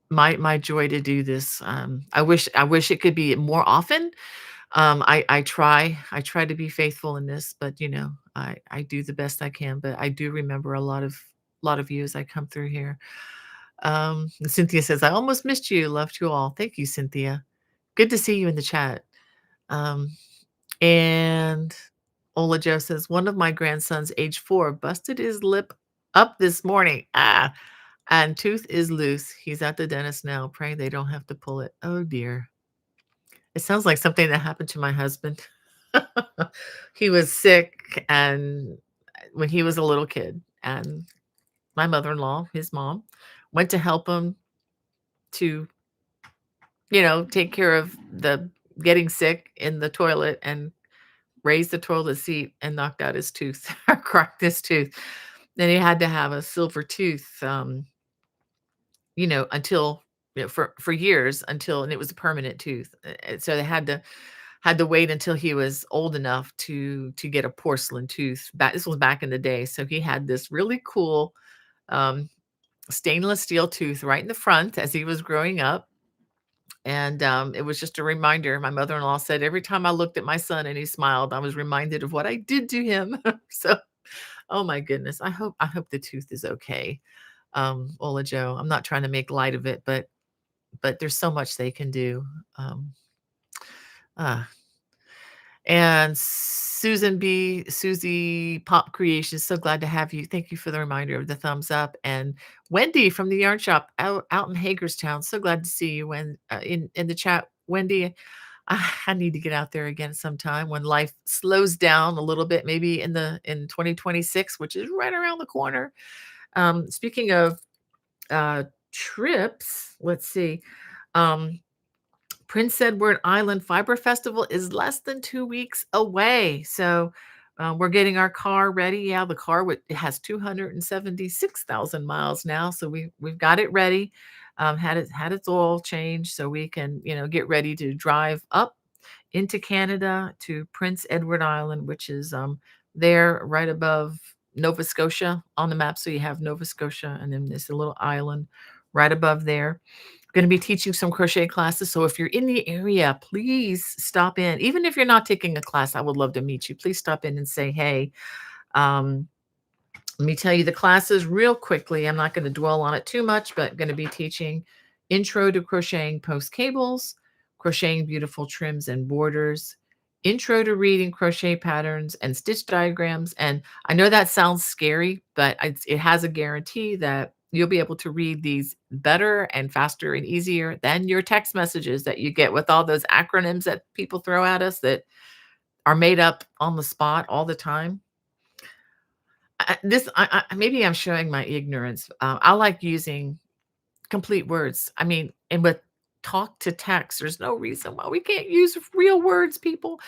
My joy to do this. I wish it could be more often. I try to be faithful in this, but I do the best I can. But I do remember a lot of you as I come through here." Cynthia says, "I almost missed you. Love to you all." Thank you, Cynthia. Good to see you in the chat. Um, and Ola Joe says, "One of my grandsons, age 4, busted his lip up this morning." Ah, And tooth is loose. He's at the dentist now, praying they don't have to pull it. Oh dear. It sounds like something that happened to my husband. He was sick and when he was a little kid, and my mother-in-law, his mom, went to help him to, take care of the getting sick in the toilet and raised the toilet seat and knocked out his tooth, or cracked his tooth. Then he had to have a silver tooth, until, for years until, and it was a permanent tooth. So they had to wait until he was old enough to get a porcelain tooth. This was back in the day. So he had this really cool um, stainless steel tooth right in the front as he was growing up. And it was just a reminder. My mother-in-law said every time I looked at my son and he smiled, I was reminded of what I did to him. So, oh my goodness, I hope the tooth is okay. Ola Joe, I'm not trying to make light of it, but there's so much they can do. Um, uh, And Susie Pop Creations, so glad to have you. Thank you for the reminder of the thumbs up. And Wendy from the yarn shop out in Hagerstown, so glad to see you when in the chat. Wendy, I need to get out there again sometime when life slows down a little bit, maybe in 2026, which is right around the corner. Speaking of trips, let's see. Um, Prince Edward Island Fiber Festival is less than 2 weeks away. So, we're getting our car ready. Yeah, the car it has 276,000 miles now, so we've got it ready. Had its oil changed so we can, get ready to drive up into Canada to Prince Edward Island, which is, there right above Nova Scotia on the map. So you have Nova Scotia and then this little island right above there. Gonna be teaching some crochet classes, so if you're in the area, please stop in. Even if you're not taking a class, I would love to meet you. Please stop in and say, "Hey." Um, Let me tell you the classes real quickly. I'm not gonna dwell on it too much, but gonna be teaching Intro to Crocheting Post Cables, Crocheting Beautiful Trims and Borders, Intro to Reading Crochet Patterns and Stitch Diagrams, and I know that sounds scary, but it has a guarantee that you'll be able to read these better and faster and easier than your text messages that you get with all those acronyms that people throw at us that are made up on the spot all the time. Maybe I'm showing my ignorance. I like using complete words. I mean, and with talk to text, there's no reason why we can't use real words, people.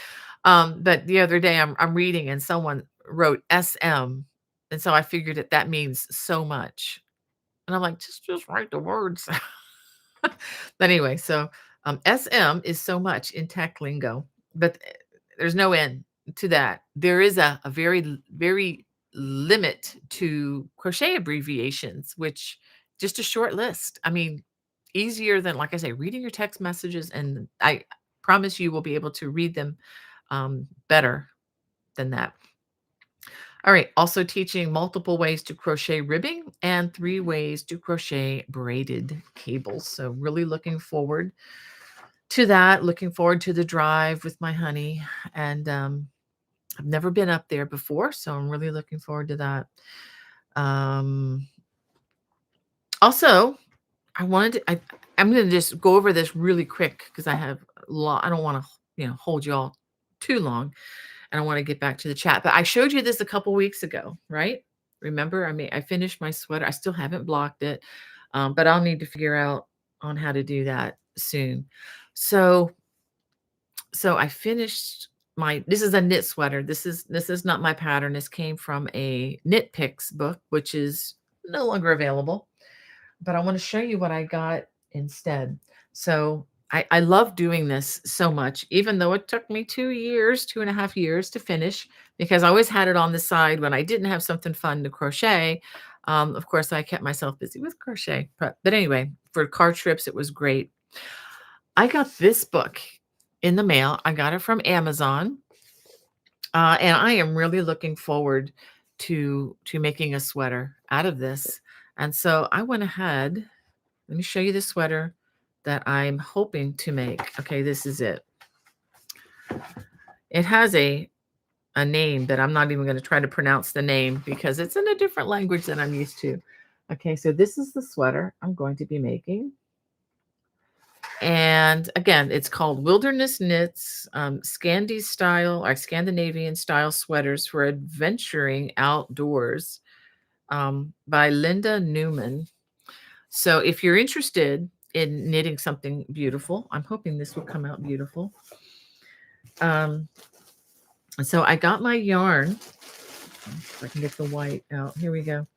But the other day I'm reading and someone wrote SM, and so I figured that means so much. And I'm like, just write the words. But anyway, so SM is so much in tech lingo, but there's no end to that. There is a very limit to crochet abbreviations, which just a short list. I mean, easier than, like I say, reading your text messages, and I promise you will be able to read them better than that. All right, also teaching multiple ways to crochet ribbing and 3 ways to crochet braided cables. So really looking forward to that, looking forward to the drive with my honey. And I've never been up there before, so I'm really looking forward to that. Um, Also, I'm going to just go over this really quick because I have a lot. I don't want to, hold you all too long. And I want to get back to the chat. But I showed you this a couple weeks ago, right? Remember, I finished my sweater. I still haven't blocked it, but I'll need to figure out on how to do that soon. So, I finished this is a knit sweater. This is not my pattern. This came from a Knit Picks book, which is no longer available. But I want to show you what I got instead. So I love doing this so much, even though it took me 2 years, 2.5 years to finish, because I always had it on the side when I didn't have something fun to crochet. Of course, I kept myself busy with crochet. But anyway, for car trips, it was great. I got this book in the mail. I got it from Amazon. And I am really looking forward to making a sweater out of this. And so I went ahead. Let me show you the sweater that I'm hoping to make. Okay, this is it. It has a name that I'm not even going to try to pronounce the name because it's in a different language than I'm used to. Okay, so this is the sweater I'm going to be making. And again, it's called Wilderness Knits, Scandinavian style sweaters for adventuring outdoors, by Linda Newman. So if you're interested in knitting something beautiful, I'm hoping this will come out beautiful. Um, so I got my yarn. If I can get the white out. Here we go.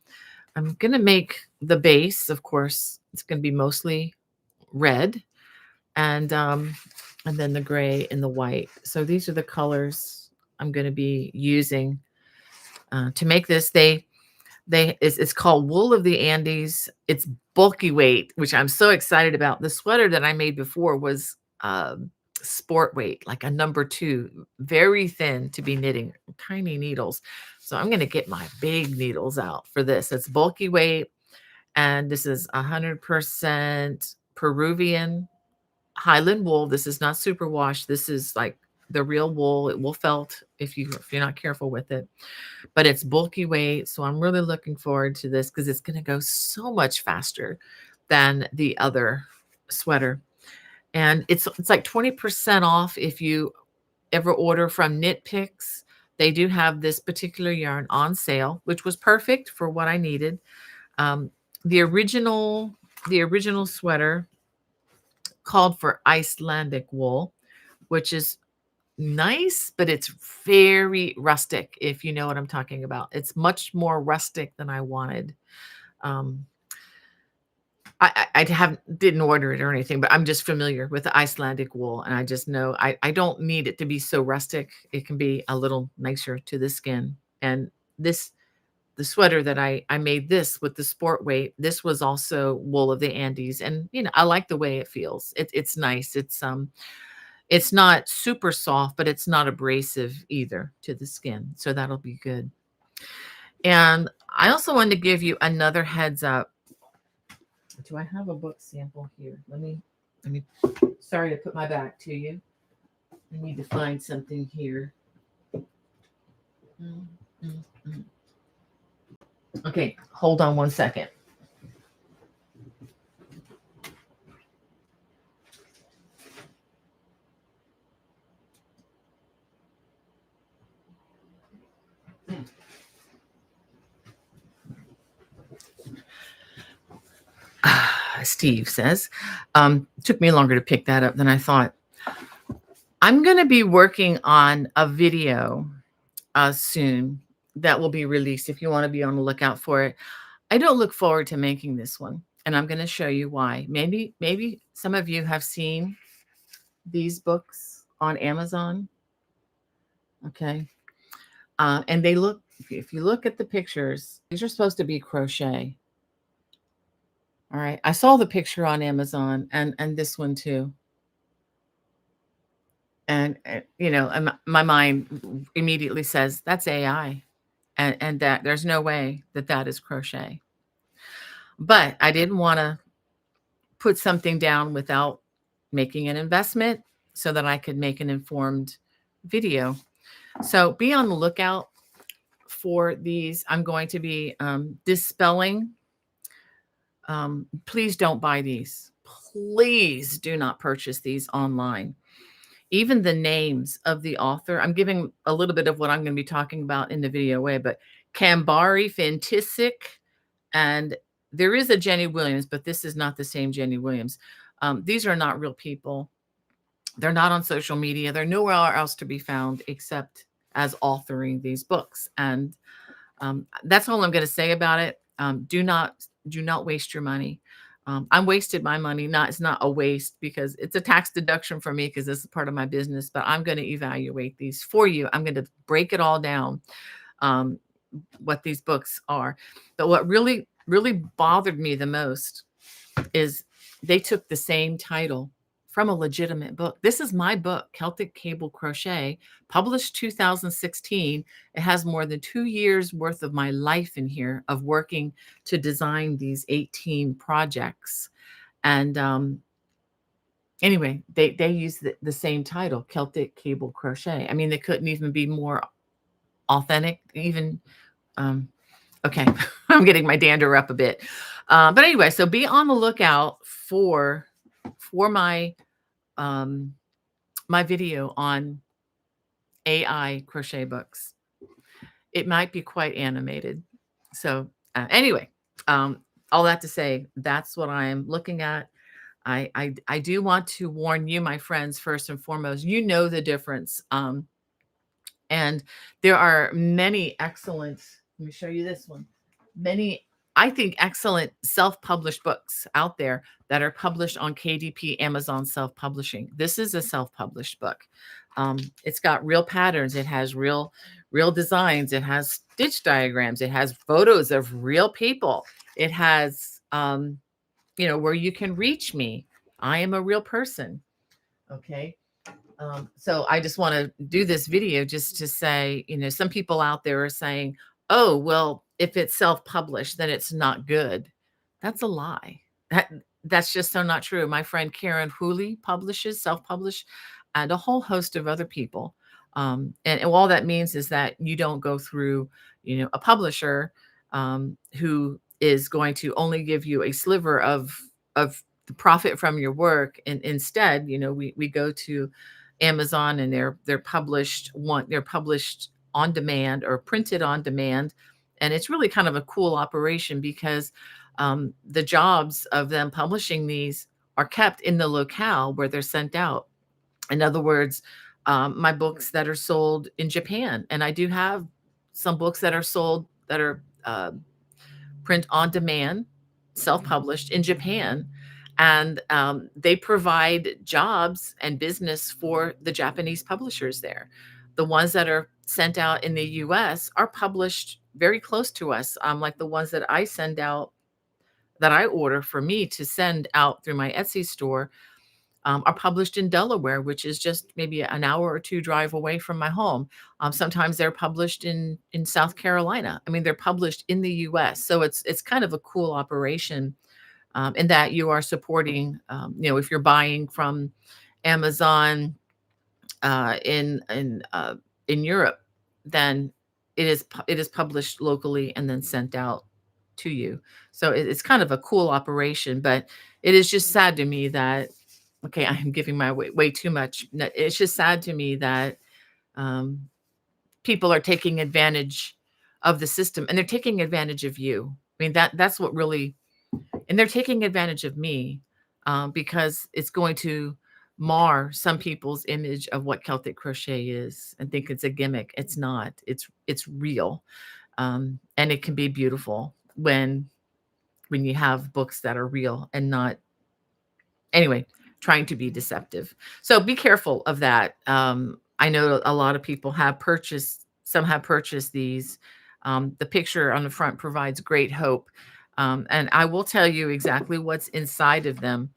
I'm going to make the base, of course, it's going to be mostly red, and then the gray and the white. So these are the colors I'm going to be using to make this. It's called Wool of the Andes. It's bulky weight, which I'm so excited about. The sweater that I made before was sport weight, like a number 2, very thin to be knitting, tiny needles. So I'm going to get my big needles out for this. It's bulky weight, and this is 100% Peruvian Highland wool. This is not superwash. This is like the real wool. It will felt if you're not careful with it, but it's bulky weight. So I'm really looking forward to this because it's going to go so much faster than the other sweater. And it's like 20% off if you ever order from Knit Picks. They do have this particular yarn on sale, which was perfect for what I needed. Um, the original sweater called for Icelandic wool, which is nice, but it's very rustic, if you know what I'm talking about. It's much more rustic than I wanted. Um, didn't order it or anything, but I'm just familiar with the Icelandic wool, and I just know I don't need it to be so rustic. It can be a little nicer to the skin. And the sweater that I made this with the sport weight, this was also wool of the Andes, and I like the way it feels. It's nice. It's not super soft, but it's not abrasive either to the skin. So that'll be good. And I also wanted to give you another heads up. Do I have a book sample here? Let me, sorry to put my back to you. I need to find something here. Okay, hold on one second. Steve says, took me longer to pick that up than I thought. I'm going to be working on a video soon that will be released if you want to be on the lookout for it. I don't look forward to making this one, and I'm going to show you why. Maybe some of you have seen these books on Amazon. Okay. And they look, if you look at the pictures, these are supposed to be crochet. All right. I saw the picture on Amazon and this one too. And, my mind immediately says that's AI, and that there's no way that is crochet. But I didn't want to put something down without making an investment so that I could make an informed video. So be on the lookout for these. I'm going to be dispelling. Please don't buy these. Please do not purchase these online. Even the names of the author, I'm giving a little bit of what I'm going to be talking about in the video way, but Kambari Fintisic, and there is a Jenny Williams, but this is not the same Jenny Williams. These are not real people. They're not on social media. They're nowhere else to be found except as authoring these books. And that's all I'm going to say about it. Do not waste your money. I wasted my money. It's not a waste because it's a tax deduction for me because this is part of my business, but I'm going to evaluate these for you. I'm going to break it all down, what these books are. But what really, really bothered me the most is they took the same title from a legitimate book. This is my book, Celtic Cable Crochet, published 2016. It has more than 2 years worth of my life in here of working to design these 18 projects. And anyway, they use the same title, Celtic Cable Crochet. I mean, they couldn't even be more authentic, even Okay, I'm getting my dander up a bit. But anyway, so be on the lookout for um, my video on AI crochet books. It might be quite animated. So anyway, um, all that to say, that's what I'm looking at. I do want to warn you, my friends, first and foremost. You know the difference. And there are many excellent, let me show you this one. Many, I think, excellent self-published books out there that are published on KDP Amazon self-publishing. This is a self-published book. It's got real patterns. It has real designs. It has stitch diagrams. It has photos of real people. It has, where you can reach me. I am a real person. Okay. So I just want to do this video just to say, some people out there are saying, oh, well, if it's self-published, then it's not good. That's a lie. That's just so not true. My friend Karen Hooley publishes, self-published, and a whole host of other people. And all that means is that you don't go through, a publisher who is going to only give you a sliver of the profit from your work. And instead, we go to Amazon, and they're published on demand or printed on demand. And it's really kind of a cool operation because the jobs of them publishing these are kept in the locale where they're sent out. In other words, my books that are sold in Japan, and I do have some books that are sold that are print on demand, self-published in Japan, and they provide jobs and business for the Japanese publishers there. The ones that are sent out in the US are published very close to us, like the ones that I send out, that I order for me to send out through my Etsy store, are published in Delaware, which is just maybe an hour or two drive away from my home. Sometimes they're published in South Carolina. I mean, they're published in the U.S., so it's kind of a cool operation, in that you are supporting. If you're buying from Amazon uh, in in uh, in Europe, then it is published locally and then sent out to you. So it's kind of a cool operation, but it is just sad to me that, okay, I am giving my way too much. It's just sad to me that um, people are taking advantage of the system, and they're taking advantage of you. I mean, that's what really, and they're taking advantage of me, because it's going to mar some people's image of what Celtic crochet is and think it's a gimmick. It's not. It's real, and it can be beautiful when you have books that are real and not, anyway, trying to be deceptive. So be careful of that. I know a lot of people have purchased, some have purchased these. The picture on the front provides great hope. And I will tell you exactly what's inside of them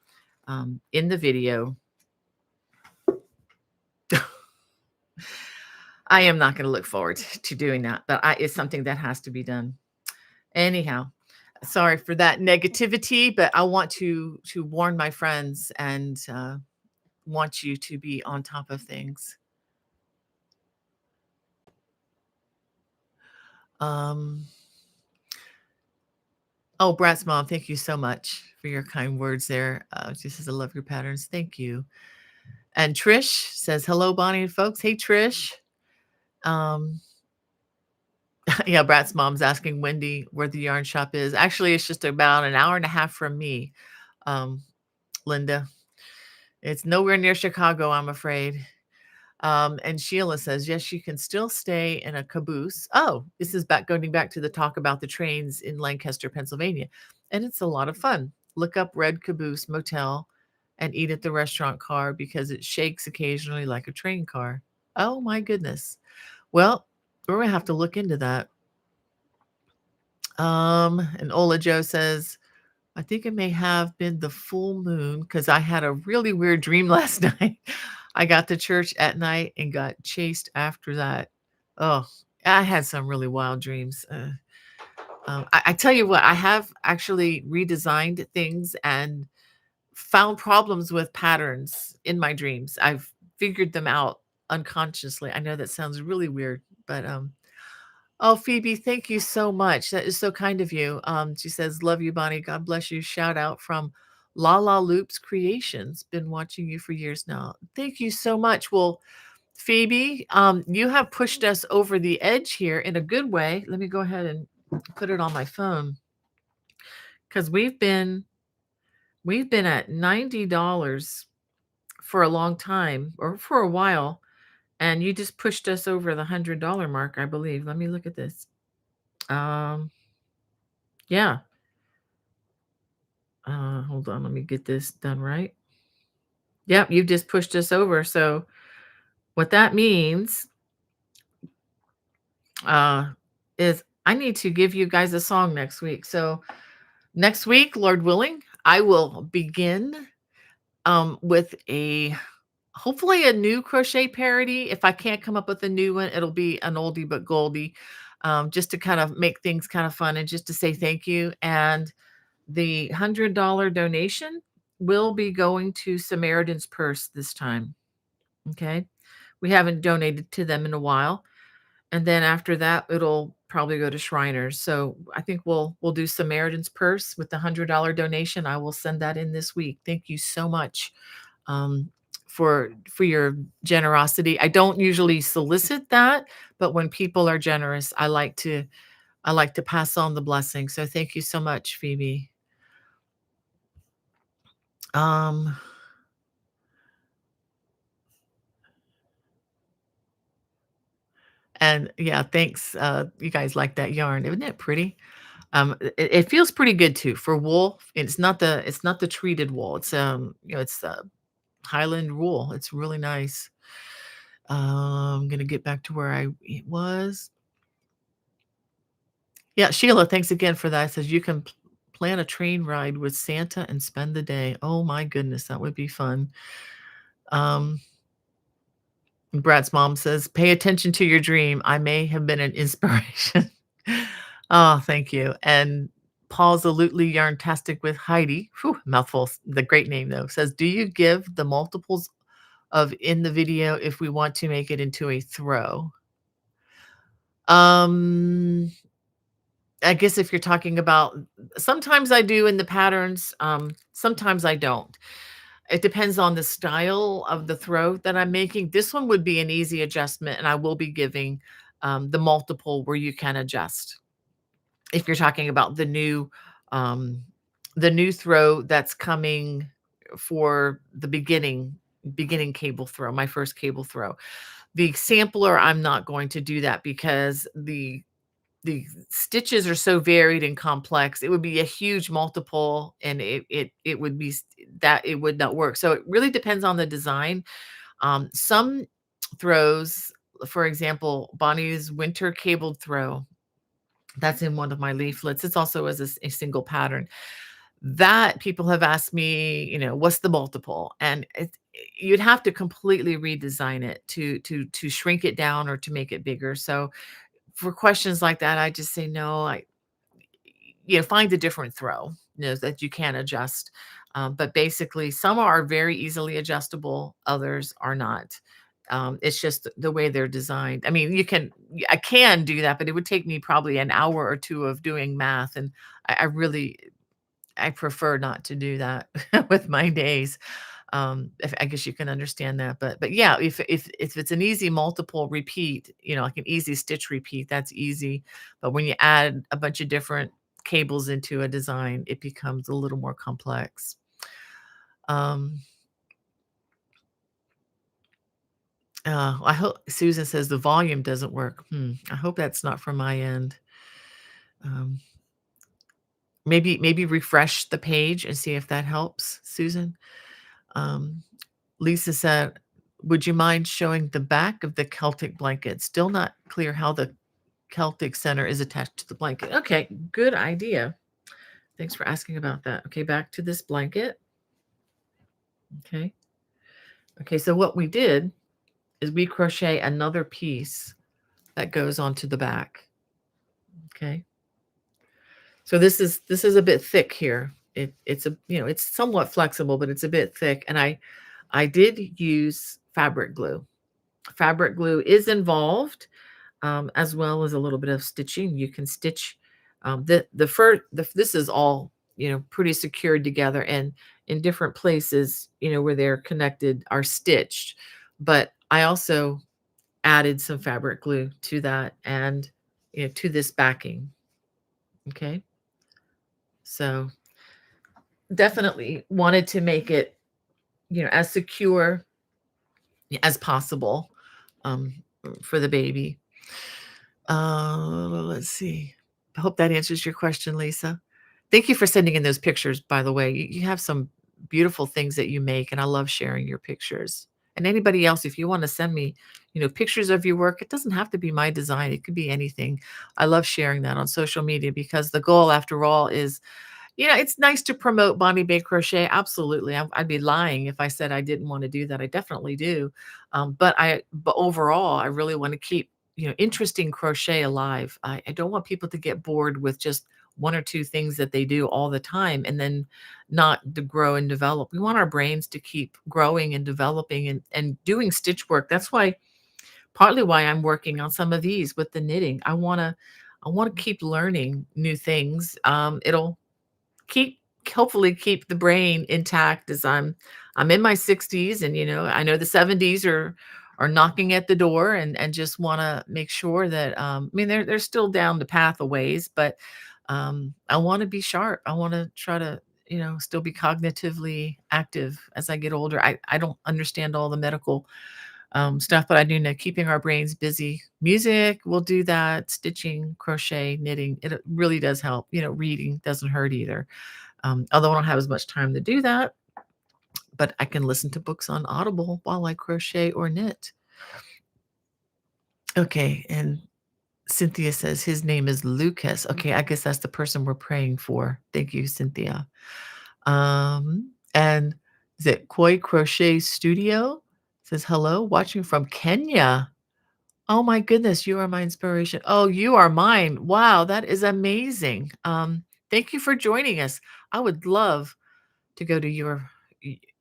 in the video. I am not going to look forward to doing that, but it's something that has to be done. Anyhow, sorry for that negativity, but I want to warn my friends and want you to be on top of things. Um, oh, Brat's mom, thank you so much for your kind words there. She says, I love your patterns. Thank you. And Trish says, hello, Bonnie and folks. Hey, Trish. Um, yeah, Brat's mom's asking Wendy where the yarn shop is. Actually, it's just about an hour and a half from me, Linda. It's nowhere near Chicago, I'm afraid. And Sheila says, yes, you can still stay in a caboose. Oh, this is going back to the talk about the trains in Lancaster, Pennsylvania. And it's a lot of fun. Look up Red Caboose Motel and eat at the restaurant car because it shakes occasionally like a train car. Oh my goodness. Well, we're gonna have to look into that. And Ola Joe says, I think it may have been the full moon because I had a really weird dream last night. I got to church at night and got chased after that. Oh, I had some really wild dreams. I tell you what, I have actually redesigned things and found problems with patterns in my dreams. I've figured them out unconsciously. I know that sounds really weird, but Oh, Phoebe, thank you so much. That is so kind of you. She says, "Love you, Bonnie. God bless you." Shout out from La La Loops Creations. Been watching you for years now. Thank you so much. Well, Phoebe, you have pushed us over the edge here in a good way. Let me go ahead and put it on my phone because we've been at $90 for a long time or for a while, and you just pushed us over the $100 mark, I believe. Let me look at this. Yeah. Hold on, let me get this done right. Yep, you've just pushed us over. So what that means uh is I need to give you guys a song next week. So next week, Lord willing, I will begin with a hopefully a new crochet parody. If I can't come up with a new one, it'll be an oldie but goldie. Just to kind of make things kind of fun and just to say thank you. And the $100 donation will be going to Samaritan's Purse this time. Okay. We haven't donated to them in a while. And then after that, it'll probably go to Shriners. So I think we'll do Samaritan's Purse with the $100 donation. I will send that in this week. Thank you so much for your generosity. I don't usually solicit that, but when people are generous, I like to pass on the blessing. So thank you so much, Phoebe. Um and yeah, thanks. You guys like that yarn. Isn't it pretty? It feels pretty good too for wool. It's not the treated wool. It's it's Highland wool. It's really nice. I'm gonna get back to where I was. Yeah, Sheila, thanks again for that. It says you can plan a train ride with Santa and spend the day. Oh my goodness, that would be fun. Um, Brad's mom says, "Pay attention to your dream. I may have been an inspiration." Oh, thank you. And Paul's Alutely Yarntastic with Heidi, whew, mouthful, the great name though, says, "Do you give the multiples of in the video if we want to make it into a throw?" Um, I guess if you're talking about sometimes I do in the patterns, sometimes I don't. It depends on the style of the throw that I'm making. This one would be an easy adjustment, and I will be giving the multiple where you can adjust. If you're talking about um, the new throw that's coming for the beginning cable throw, my first cable throw. The sampler, I'm not going to do that because the stitches are so varied and complex. It would be a huge multiple and it would be that it would not work. So it really depends on the design. Some throws, for example, Bonnie's winter cabled throw, that's in one of my leaflets. It's also as a single pattern that people have asked me, what's the multiple? And you'd have to completely redesign it to shrink it down or to make it bigger. So for questions like that, I just say no. Find a different throw, that you can adjust. But basically, some are very easily adjustable, others are not. It's just the way they're designed. I mean, I can do that, but it would take me probably an hour or two of doing math, and I prefer not to do that with my days. I guess you can understand that, but yeah, if it's an easy multiple repeat, like an easy stitch repeat, that's easy. But when you add a bunch of different cables into a design, it becomes a little more complex. Um, I hope Susan says the volume doesn't work. I hope that's not from my end. Um, maybe refresh the page and see if that helps, Susan. Um, Lisa said, "Would you mind showing the back of the Celtic blanket? Still not clear how the Celtic center is attached to the blanket." Okay, good idea. Thanks for asking about that. Okay, back to this blanket. Okay. Okay, so what we did is we crochet another piece that goes onto the back. Okay. So this is a bit thick here. It's somewhat flexible, but it's a bit thick. And I did use fabric glue. Fabric glue is involved. as well as a little bit of stitching. You can stitch the fur. This is all pretty secured together, and in different places, where they're connected are stitched. But I also added some fabric glue to that and to this backing. Okay, so definitely wanted to make it as secure as possible um, for the baby. Let's see. I hope that answers your question, Lisa. Thank you for sending in those pictures, by the way. You have some beautiful things that you make, and I love sharing your pictures. And anybody else, if you want to send me, pictures of your work, it doesn't have to be my design. It could be anything. I love sharing that on social media because the goal, after all, is it's nice to promote Bonnie Bay Crochet. Absolutely. I'd be lying if I said I didn't want to do that. I definitely do. But overall, I really want to keep, interesting crochet alive. I don't want people to get bored with just one or two things that they do all the time and then not to grow and develop. We want our brains to keep growing and developing and doing stitch work. That's partly why I'm working on some of these with the knitting. I want to keep learning new things. It'll keep hopefully keep the brain intact as I'm in my 60s, and I know the 70s are knocking at the door, and just want to make sure that I mean they're still down the path a ways, but I want to be sharp. I want to try to still be cognitively active as I get older. I don't understand all the medical stuff, but I do know keeping our brains busy. Music will do that. Stitching, crochet, knitting, it really does help. Reading doesn't hurt either. Although I don't have as much time to do that, but I can listen to books on Audible while I crochet or knit. Okay, and Cynthia says his name is Lucas. Okay, I guess that's the person we're praying for. Thank you, Cynthia. And is it Koi Crochet Studio? Says hello, watching from Kenya. Oh my goodness, you are my inspiration. Oh, you are mine. Wow, that is amazing. Thank you for joining us. I would love to go to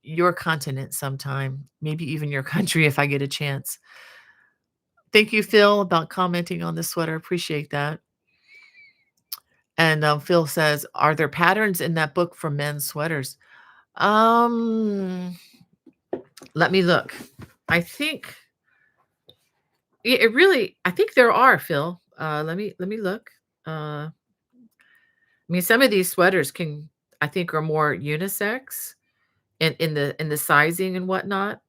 your continent sometime, maybe even your country if I get a chance. Thank you, Phil, about commenting on the sweater. Appreciate that. And Phil says, "Are there patterns in that book for men's sweaters?" Um, Let me look. I think I think there are, Phil. Let me look. I mean, some of these sweaters I think are more unisex in the sizing and whatnot.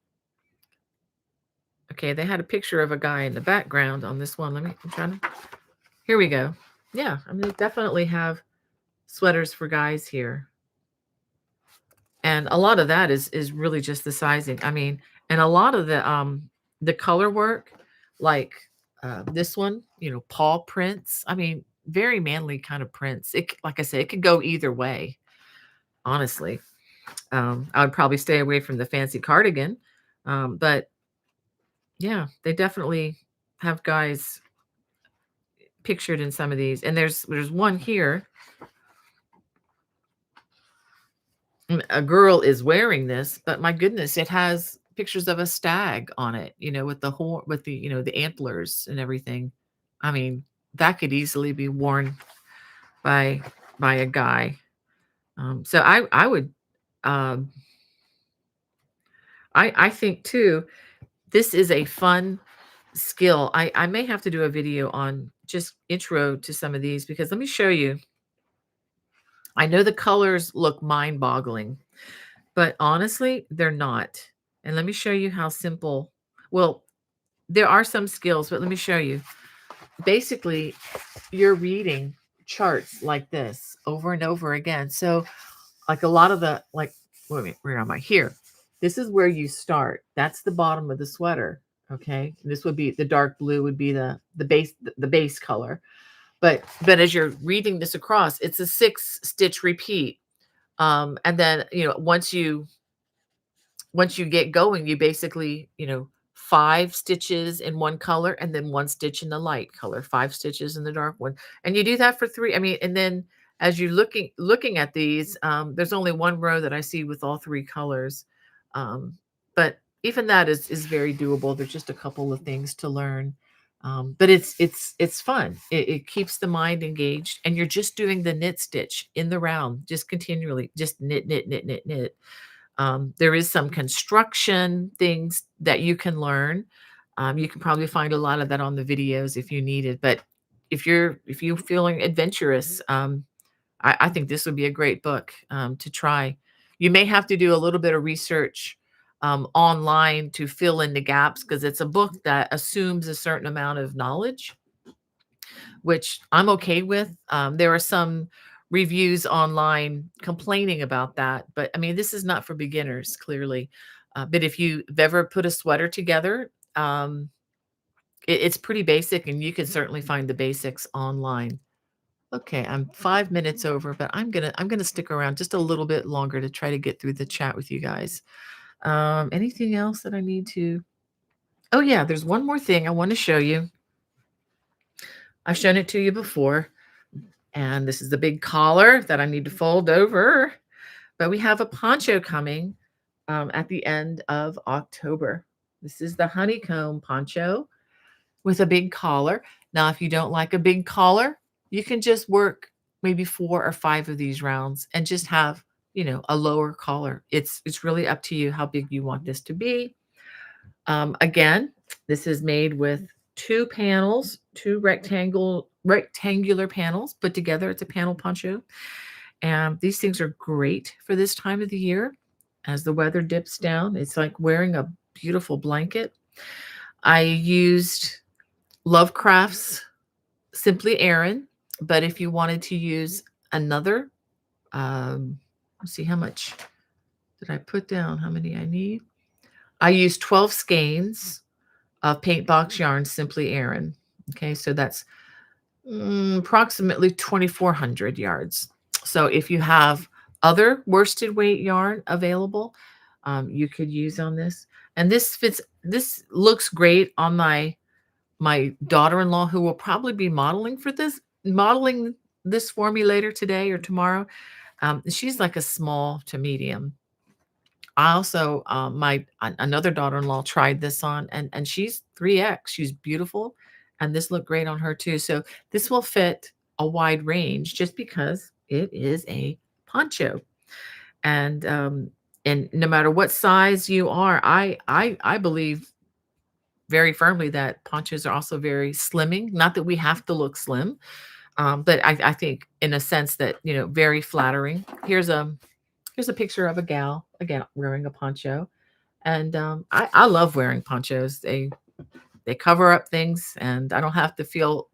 Okay, they had a picture of a guy in the background on this one. I'm trying to. Here we go. Yeah, I mean, they definitely have sweaters for guys here, and a lot of that is really just the sizing. I mean, and a lot of the color work, like this one, paw prints. I mean, very manly kind of prints. Like I said, it could go either way. Honestly, I would probably stay away from the fancy cardigan, but yeah, they definitely have guys pictured in some of these. And there's one here. A girl is wearing this, but my goodness, it has pictures of a stag on it, with the horn, with the antlers and everything. I mean, that could easily be worn by a guy. So I would um I think too, this is a fun skill. I may have to do a video on just intro to some of these, because let me show you. I know the colors look mind-boggling, but honestly, they're not. And let me show you how simple. Well, there are some skills, but let me show you. Basically, you're reading charts like this over and over again. So, like a lot of wait a minute, where am I? Here. This is where you start. That's the bottom of the sweater. Okay. This would be the dark blue would be the base color. But as you're reading this across, it's a 6-stitch repeat. And then, once you get going, you basically, 5 stitches in one color and then 1 stitch in the light color, 5 stitches in the dark one. And you do that for 3. I mean, and then as you're looking at these, there's only one row that I see with all 3 colors. But even that is very doable. There's just a couple of things to learn. But it's fun. It keeps the mind engaged, and you're just doing the knit stitch in the round, just continually, just knit, knit, knit, knit, knit. There is some construction things that you can learn. You can probably find a lot of that on the videos if you need it. But if you're feeling adventurous, I think this would be a great book to try. You may have to do a little bit of research online to fill in the gaps because it's a book that assumes a certain amount of knowledge, which I'm okay with. There are some reviews online complaining about that, but I mean, this is not for beginners, clearly. But if you've ever put a sweater together, it's pretty basic, and you can certainly find the basics online. Okay, I'm 5 minutes over, but I'm gonna stick around just a little bit longer to try to get through the chat with you guys. Anything else that I need to? Oh yeah, there's one more thing I want to show you. I've shown it to you before, and this is the big collar that I need to fold over. But we have a poncho coming at the end of October. This is the honeycomb poncho with a big collar. Now, if you don't like a big collar, you can just work maybe 4 or 5 of these rounds and just have, a lower collar. It's really up to you how big you want this to be. Again, this is made with 2 panels, 2 rectangular panels put together. It's a panel poncho. And these things are great for this time of the year as the weather dips down. It's like wearing a beautiful blanket. I used Lovecraft's Simply Aran, but if you wanted to use another, let's see, how much did I put down? How many I need? I used 12 skeins of Paintbox Yarns Simply Aran. Okay, so that's approximately 2,400 yards. So if you have other worsted weight yarn available, you could use on this. And this fits. This looks great on my daughter-in-law, who will probably be modeling this for me later today or tomorrow. She's like a small to medium. I also, another daughter-in-law tried this on, and she's 3X. She's beautiful, and this looked great on her too. So this will fit a wide range just because it is a poncho. And no matter what size you are, I believe very firmly that ponchos are also very slimming. Not that we have to look slim, but I think in a sense that, very flattering. Here's a picture of a gal, again, wearing a poncho. And I love wearing ponchos. They cover up things, and I don't have to feel,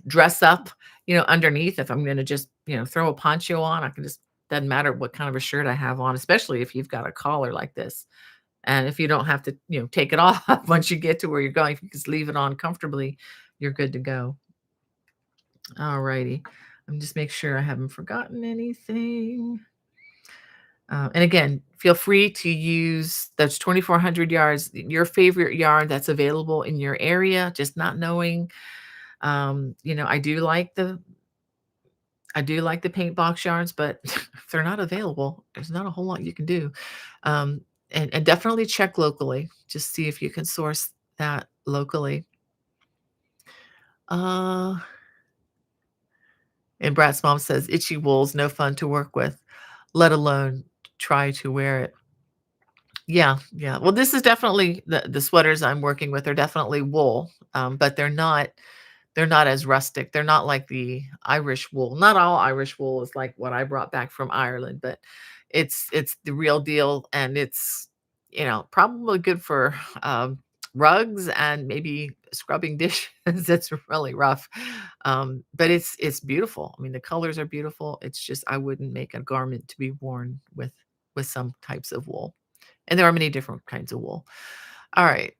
dress up, underneath. If I'm going to just, throw a poncho on, I can just, doesn't matter what kind of a shirt I have on, especially if you've got a collar like this. And if you don't have to, take it off once you get to where you're going, if you just leave it on comfortably, you're good to go. All righty. Let me just make sure I haven't forgotten anything. And again, feel free to use those 2,400 yards, your favorite yarn that's available in your area, just not knowing. I do like the paint box yarns, but if they're not available, there's not a whole lot you can do. And definitely check locally. Just see if you can source that locally. And Brad's mom says, itchy wool's no fun to work with, let alone try to wear it. Yeah, yeah. Well, this is definitely the sweaters I'm working with are definitely wool, but they're not as rustic. They're not like the Irish wool. Not all Irish wool is like what I brought back from Ireland, but it's the real deal, and it's, probably good for rugs and maybe scrubbing dishes. It's really rough, but it's beautiful. I mean, the colors are beautiful. It's just I wouldn't make a garment to be worn with some types of wool. And there are many different kinds of wool. All right.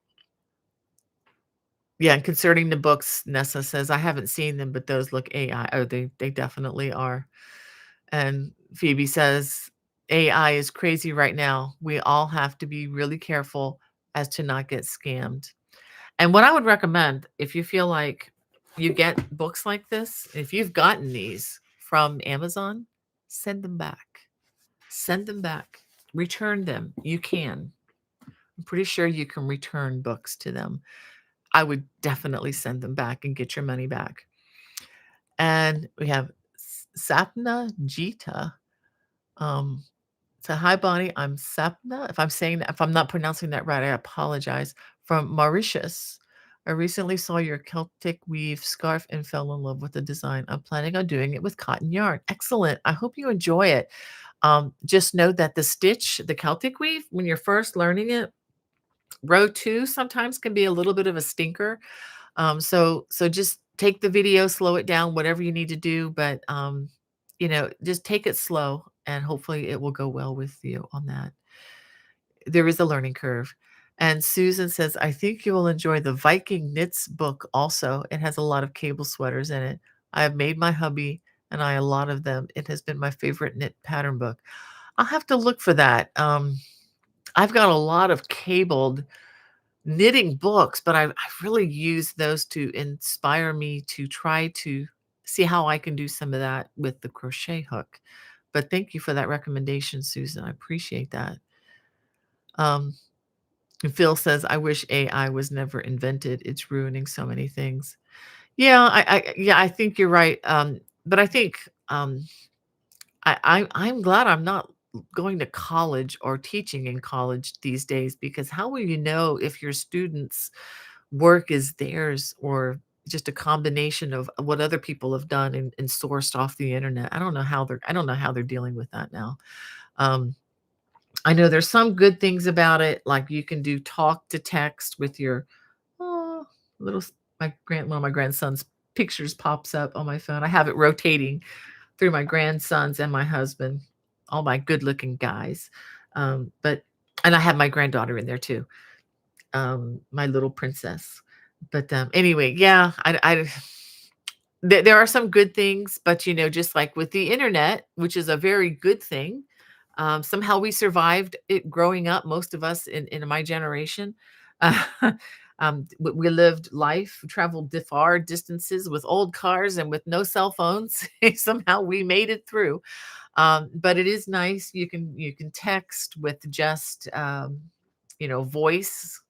Yeah, and concerning the books, Nessa says, I haven't seen them, but those look AI. Oh, they definitely are. And Phoebe says, AI is crazy right now. We all have to be really careful as to not get scammed. And what I would recommend, if you feel like you get books like this, if you've gotten these from Amazon, send them back. Send them back. Return them. You can. I'm pretty sure you can return books to them. I would definitely send them back and get your money back. And we have Sapna Jita. Um, so hi Bonnie, I'm Sapna. If I'm not pronouncing that right, I apologize. From Mauritius. I recently saw your Celtic weave scarf and fell in love with the design. I'm planning on doing it with cotton yarn. Excellent. I hope you enjoy it. Just know that the Celtic weave, when you're first learning it, row 2 sometimes can be a little bit of a stinker. So just take the video, slow it down, whatever you need to do, but just take it slow and hopefully it will go well with you on that. There is a learning curve. And Susan says, I think you will enjoy the Viking Knits book also. It has a lot of cable sweaters in it. I have made my hubby and I a lot of them. It has been my favorite knit pattern book. I'll have to look for that. I've got a lot of cabled knitting books, but I've really used those to inspire me to try to see how I can do some of that with the crochet hook. But thank you for that recommendation, Susan. I appreciate that. Um, and Phil says, I wish AI was never invented. It's ruining so many things. Yeah, I think you're right. But I think I'm glad I'm not going to college or teaching in college these days, because how will you know if your students' work is theirs or just a combination of what other people have done and sourced off the internet? I don't know how they're dealing with that now. Um, I know there's some good things about it, like you can do talk to text with your oh, little one of my grandson's pictures pops up on my phone. I have it rotating through my grandsons and my husband, all my good-looking guys. But and I have my granddaughter in there too, my little princess. But anyway, yeah, there are some good things, but just like with the internet, which is a very good thing, somehow we survived it growing up. Most of us in my generation, uh, we lived life, traveled far distances with old cars and with no cell phones. Somehow we made it through. But it is nice. You can text with just voice.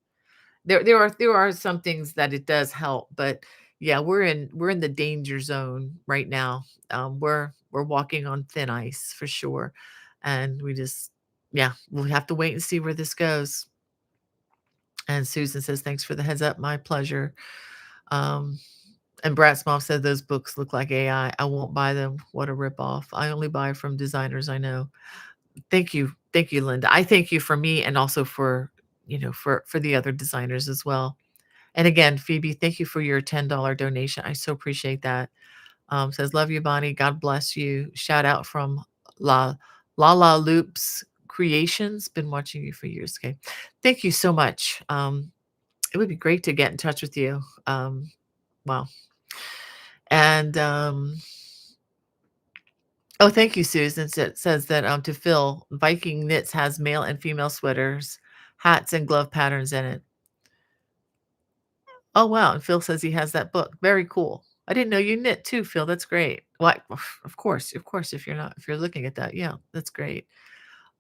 There are some things that it does help, but yeah, we're in the danger zone right now. We're walking on thin ice for sure, and yeah, we'll have to wait and see where this goes. And Susan says, "Thanks for the heads up. My pleasure." Um, and Brat's mom said those books look like AI. I won't buy them. What a ripoff. I only buy from designers I know. Thank you, Linda. I thank you for me and also for the other designers as well. And again, Phoebe, thank you for your $10 donation. I so appreciate that. Says, love you, Bonnie. God bless you. Shout out from La Loops Creations. Been watching you for years. Okay. Thank you so much. It would be great to get in touch with you. Wow. And oh, thank you, Susan. Says that to Phil, Viking Knits has male and female sweaters, hats, and glove patterns in it. Oh, wow, and Phil says he has that book. Very cool. I didn't know you knit too, Phil. That's great. Well, of course, if you're looking at that, yeah, that's great.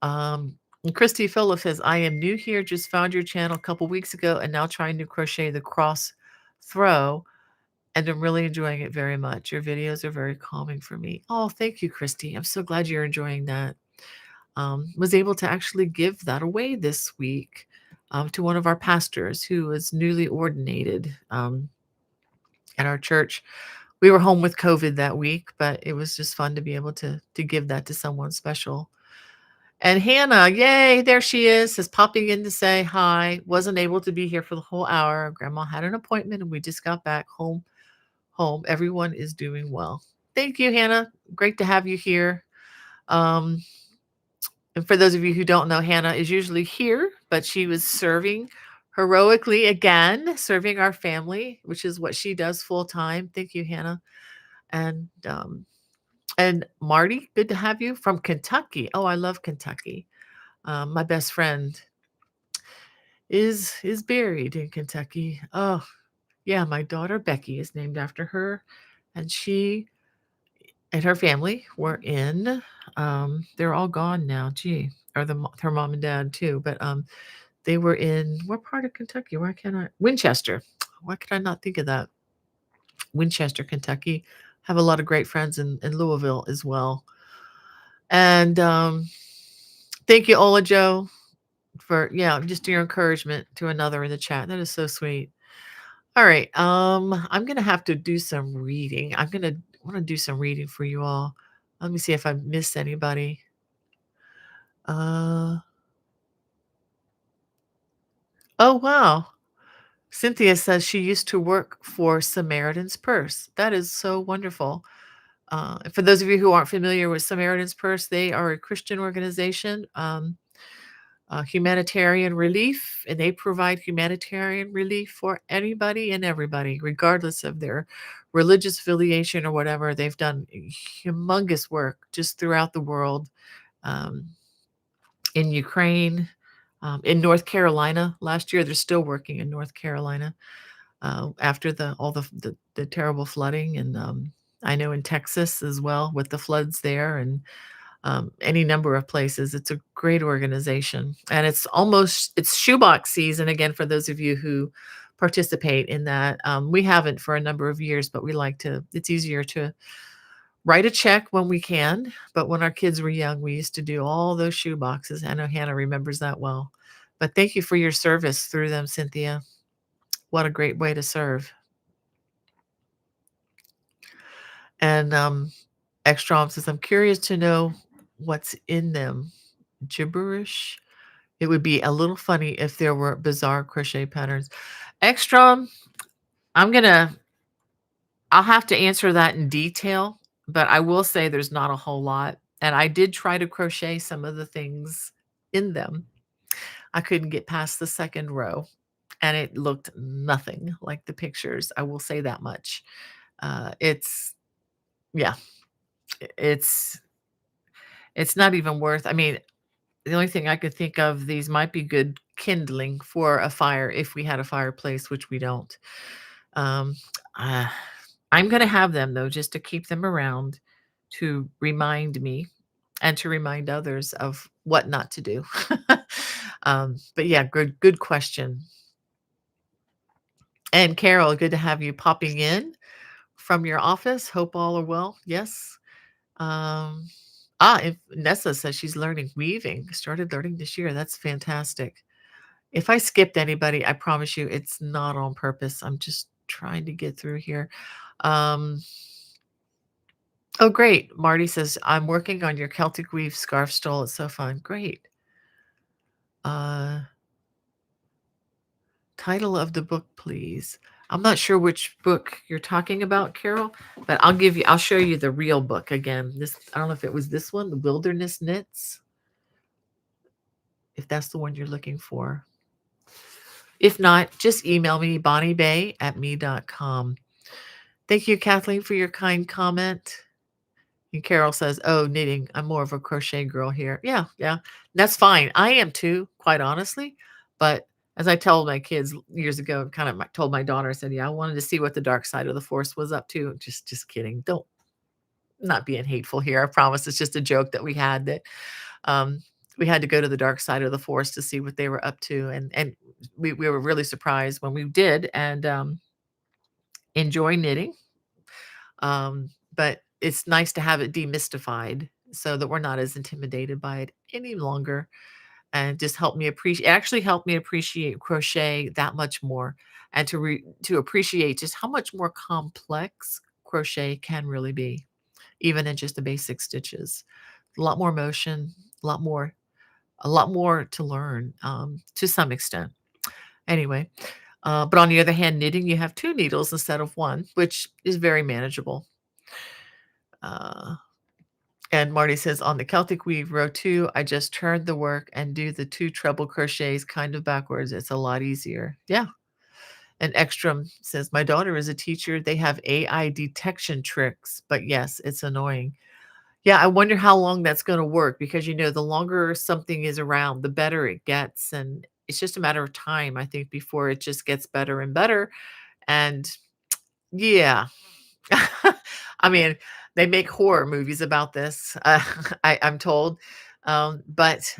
And Christy Phillip says, I am new here, just found your channel a couple weeks ago and now trying to crochet the cross throw, and I'm really enjoying it very much. Your videos are very calming for me. Oh, thank you, Christy. I'm so glad you're enjoying that. Was able to actually give that away this week to one of our pastors who was newly ordinated at our church. We were home with COVID that week, but it was just fun to be able to give that to someone special. And Hannah, yay, there she is popping in to say hi. Wasn't able to be here for the whole hour. Grandma had an appointment and we just got back home. Everyone is doing well. Thank you, Hannah. Great to have you here. Um, and for those of you who don't know, Hannah is usually here, but she was serving heroically again, serving our family, which is what she does full time. Thank you, Hannah. And Marty, good to have you from Kentucky. Oh, I love Kentucky. My best friend is buried in Kentucky. Oh, yeah, my daughter Becky is named after her, and she and her family were in. They're all gone now. Gee, or her mom and dad too. But they were in what part of Kentucky? Why can't I? Winchester. Why could I not think of that? Winchester, Kentucky. Have a lot of great friends in Louisville as well. And thank you, Ola Joe, for just your encouragement to another in the chat. That is so sweet. All right. I'm gonna have to do some reading. I'm gonna want to do some reading for you all. Let me see if I missed anybody. Uh oh wow. Cynthia says she used to work for Samaritan's Purse. That is so wonderful. For those of you who aren't familiar with Samaritan's Purse, they are a Christian organization, humanitarian relief, and they provide humanitarian relief for anybody and everybody, regardless of their religious affiliation or whatever. They've done humongous work just throughout the world, um, in Ukraine, in North Carolina. Last year, they're still working in North Carolina after the terrible flooding, and I know in Texas as well with the floods there, and any number of places. It's a great organization, and it's shoebox season again for those of you who participate in that. We haven't for a number of years, but we like to. It's easier to write a check when we can, but when our kids were young, we used to do all those shoe boxes. I know Hannah remembers that well. But thank you for your service through them, Cynthia. What a great way to serve. And Ekstrom says, I'm curious to know what's in them. Gibberish? It would be a little funny if there were bizarre crochet patterns. Ekstrom, I'll have to answer that in detail, but I will say there's not a whole lot. And I did try to crochet some of the things in them. I couldn't get past the second row, and it looked nothing like the pictures. I will say that much. It's yeah, it's it's not even worth. I mean, the only thing I could think of, these might be good kindling for a fire if we had a fireplace, which we don't. Um, uh, I'm going to have them though, just to keep them around to remind me and to remind others of what not to do. But yeah, good question. And Carol, good to have you popping in from your office. Hope all are well. Yes. Um, if Nessa says she's learning weaving, started learning this year. That's fantastic. If I skipped anybody, I promise you it's not on purpose. I'm just trying to get through here. Um, oh, great. Marty says, I'm working on your Celtic weave scarf stole. It's so fun. Great. Title of the book, please. I'm not sure which book you're talking about, Carol, but I'll show you the real book again. I don't know if it was this one, The Wilderness Knits, if that's the one you're looking for. If not, just email me, bonniebay@me.com. Thank you, Kathleen, for your kind comment. And Carol says, oh, knitting. I'm more of a crochet girl here. Yeah. That's fine. I am too, quite honestly. But as I told my kids years ago, kind of told my daughter, I said, yeah, I wanted to see what the dark side of the force was up to. Just kidding. Don't, not being hateful here. I promise. It's just a joke that we had that we had to go to the dark side of the force to see what they were up to. And we were really surprised when we did, and enjoy knitting. But it's nice to have it demystified so that we're not as intimidated by it any longer, and just actually helped me appreciate crochet that much more, and to appreciate just how much more complex crochet can really be, even in just the basic stitches. A lot more motion, a lot more to learn, to some extent. Anyway, but on the other hand, knitting, you have 2 needles instead of 1, which is very manageable. And Marty says, on the Celtic weave row 2, I just turn the work and do the 2 treble crochets kind of backwards. It's a lot easier. Yeah. And Ekstrom says, my daughter is a teacher. They have AI detection tricks, but yes, it's annoying. Yeah, I wonder how long that's going to work, because the longer something is around, the better it gets, and it's just a matter of time, I think, before it just gets better and better. And yeah, I mean, they make horror movies about this, I'm told. But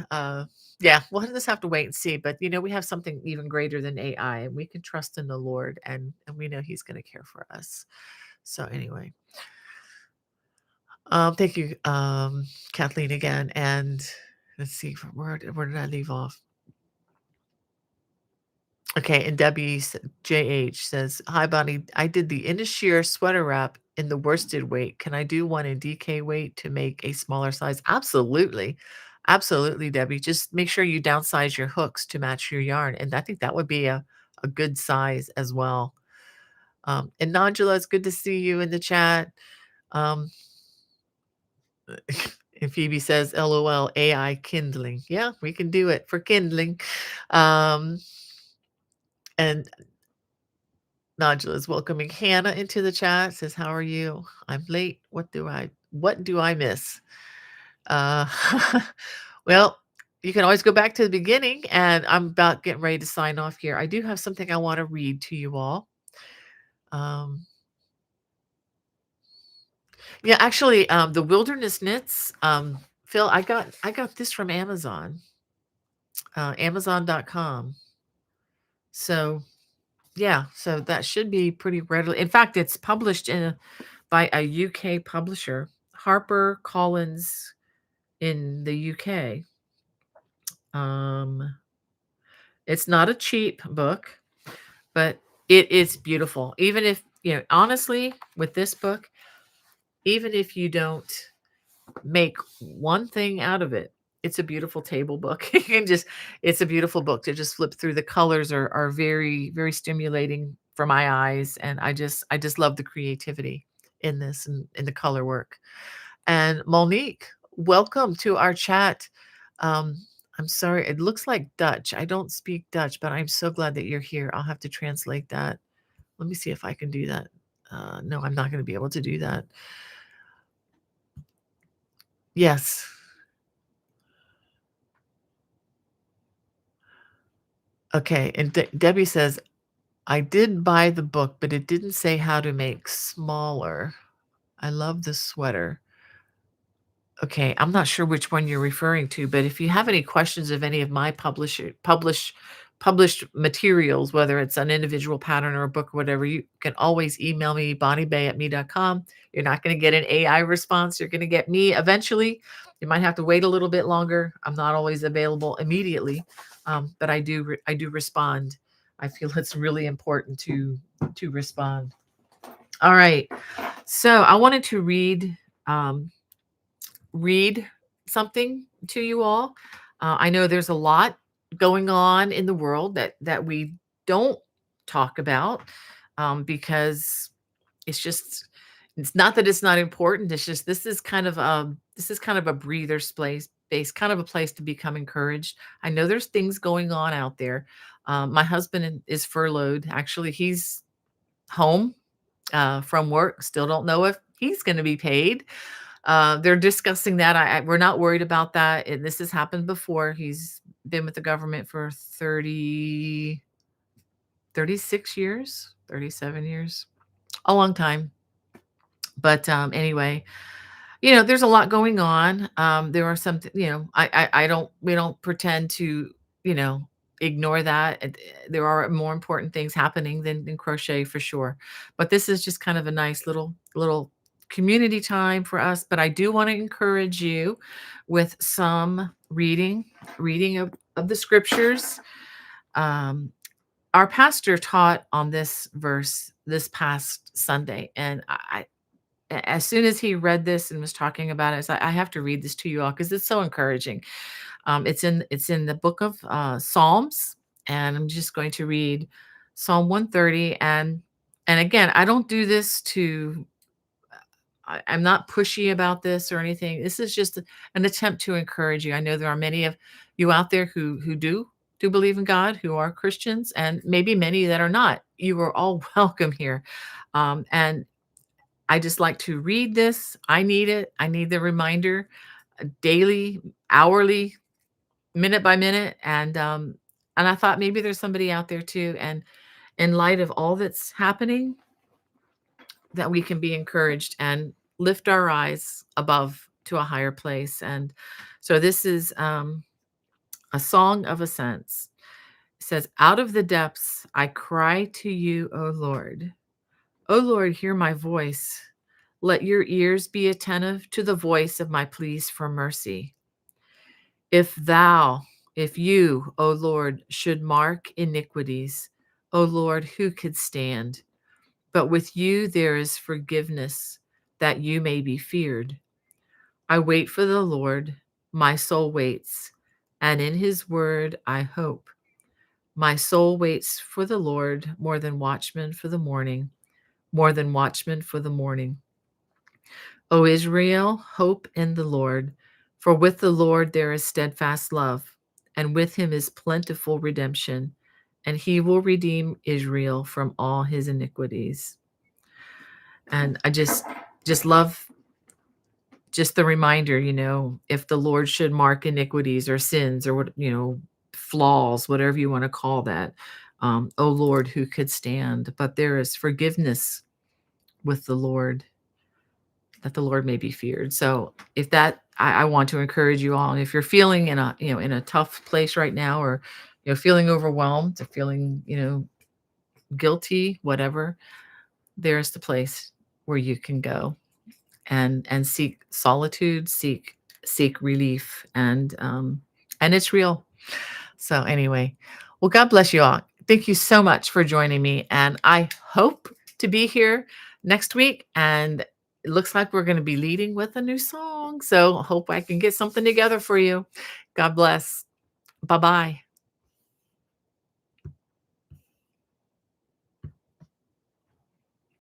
Yeah, we'll just have to wait and see. But we have something even greater than AI, and we can trust in the Lord, and we know He's going to care for us. So anyway, thank you, Kathleen, again. And let's see, where did I leave off? Okay, and JH says, "Hi, Bonnie. I did the Innisheer sweater wrap in the worsted weight. Can I do one in DK weight to make a smaller size?" Absolutely. Absolutely, Debbie. Just make sure you downsize your hooks to match your yarn. And I think that would be a good size as well. And Nodula, it's good to see you in the chat. Um, and Phoebe says, LOL, AI kindling. Yeah, we can do it for kindling. Um, and Nodula is welcoming Hannah into the chat. Says, "How are you? I'm late. What do I miss?" Uh, well, you can always go back to the beginning, and I'm about getting ready to sign off here. I do have something I want to read to you all. Um, yeah, actually, the Wilderness Knits. Phil, I got this from Amazon, Amazon.com. So yeah, so that should be pretty readily. In fact, it's published by a UK publisher, Harper Collins in the UK. It's not a cheap book, but it is beautiful. Even if, honestly, with this book, even if you don't make one thing out of it, it's a beautiful table book. It's a beautiful book to just flip through. The colors are very, very stimulating for my eyes. And I just love the creativity in this and in the color work. And Monique, welcome to our chat. Um, I'm sorry, it looks like Dutch. I don't speak Dutch, but I'm so glad that you're here. I'll have to translate that. Let me see if I can do that. No, I'm not going to be able to do that. Yes. Okay. And Debbie says, I did buy the book, but it didn't say how to make smaller. I love the sweater. Okay, I'm not sure which one you're referring to, but if you have any questions of any of my published materials, whether it's an individual pattern or a book or whatever, you can always email me, bonniebay@me.com. You're not going to get an AI response. You're going to get me eventually. You might have to wait a little bit longer. I'm not always available immediately, but I do respond. I feel it's really important to respond. All right, so I wanted to read something to you all. I know there's a lot going on in the world that we don't talk about, because it's not that it's not important. It's just this is kind of a breather space, kind of a place to become encouraged. I know there's things going on out there. My husband is furloughed. Actually, he's home from work. Still don't know if he's going to be paid. They're discussing that. We're not worried about that. And this has happened before. He's been with the government for 36 years, 37 years, a long time. But anyway, there's a lot going on. There are some, we don't pretend to, you know, ignore that. There are more important things happening than crochet for sure. But this is just kind of a nice little community time for us. But I do want to encourage you with some reading of the scriptures. Um, our pastor taught on this verse this past Sunday, and as soon as he read this and was talking about it, it's like, I have to read this to you all because it's so encouraging. It's in the book of Psalms, and I'm just going to read Psalm 130. And again, I don't do this to. I'm not pushy about this or anything. This is just an attempt to encourage you. I know there are many of you out there who do believe in God, who are Christians, and maybe many that are not. You are all welcome here. And I just like to read this. I need it. I need the reminder daily, hourly, minute by minute. And I thought maybe there's somebody out there too. And in light of all that's happening, that we can be encouraged and lift our eyes above to a higher place. And so this is A Song of Ascents. It says, "Out of the depths I cry to you, O Lord. O Lord, hear my voice. Let your ears be attentive to the voice of my pleas for mercy. If thou, if you, O Lord, should mark iniquities, O Lord, who could stand? But with you there is forgiveness, that you may be feared. I wait for the Lord, my soul waits, and in his word I hope. My soul waits for the Lord more than watchmen for the morning, more than watchmen for the morning. O Israel, hope in the Lord, for with the Lord there is steadfast love, and with him is plentiful redemption, and he will redeem Israel from all his iniquities." And I just love just the reminder, if the Lord should mark iniquities or sins or what, flaws, whatever you want to call that, oh Lord, who could stand? But there is forgiveness with the Lord, that the Lord may be feared. So if that, I want to encourage you all, if you're feeling in a tough place right now, or, feeling overwhelmed, or feeling, guilty, whatever, there's the place where you can go and seek solitude, seek relief, and it's real. So anyway, well, God bless you all. Thank you so much for joining me, and I hope to be here next week. And it looks like we're going to be leading with a new song, so hope I can get something together for you. God bless. Bye bye.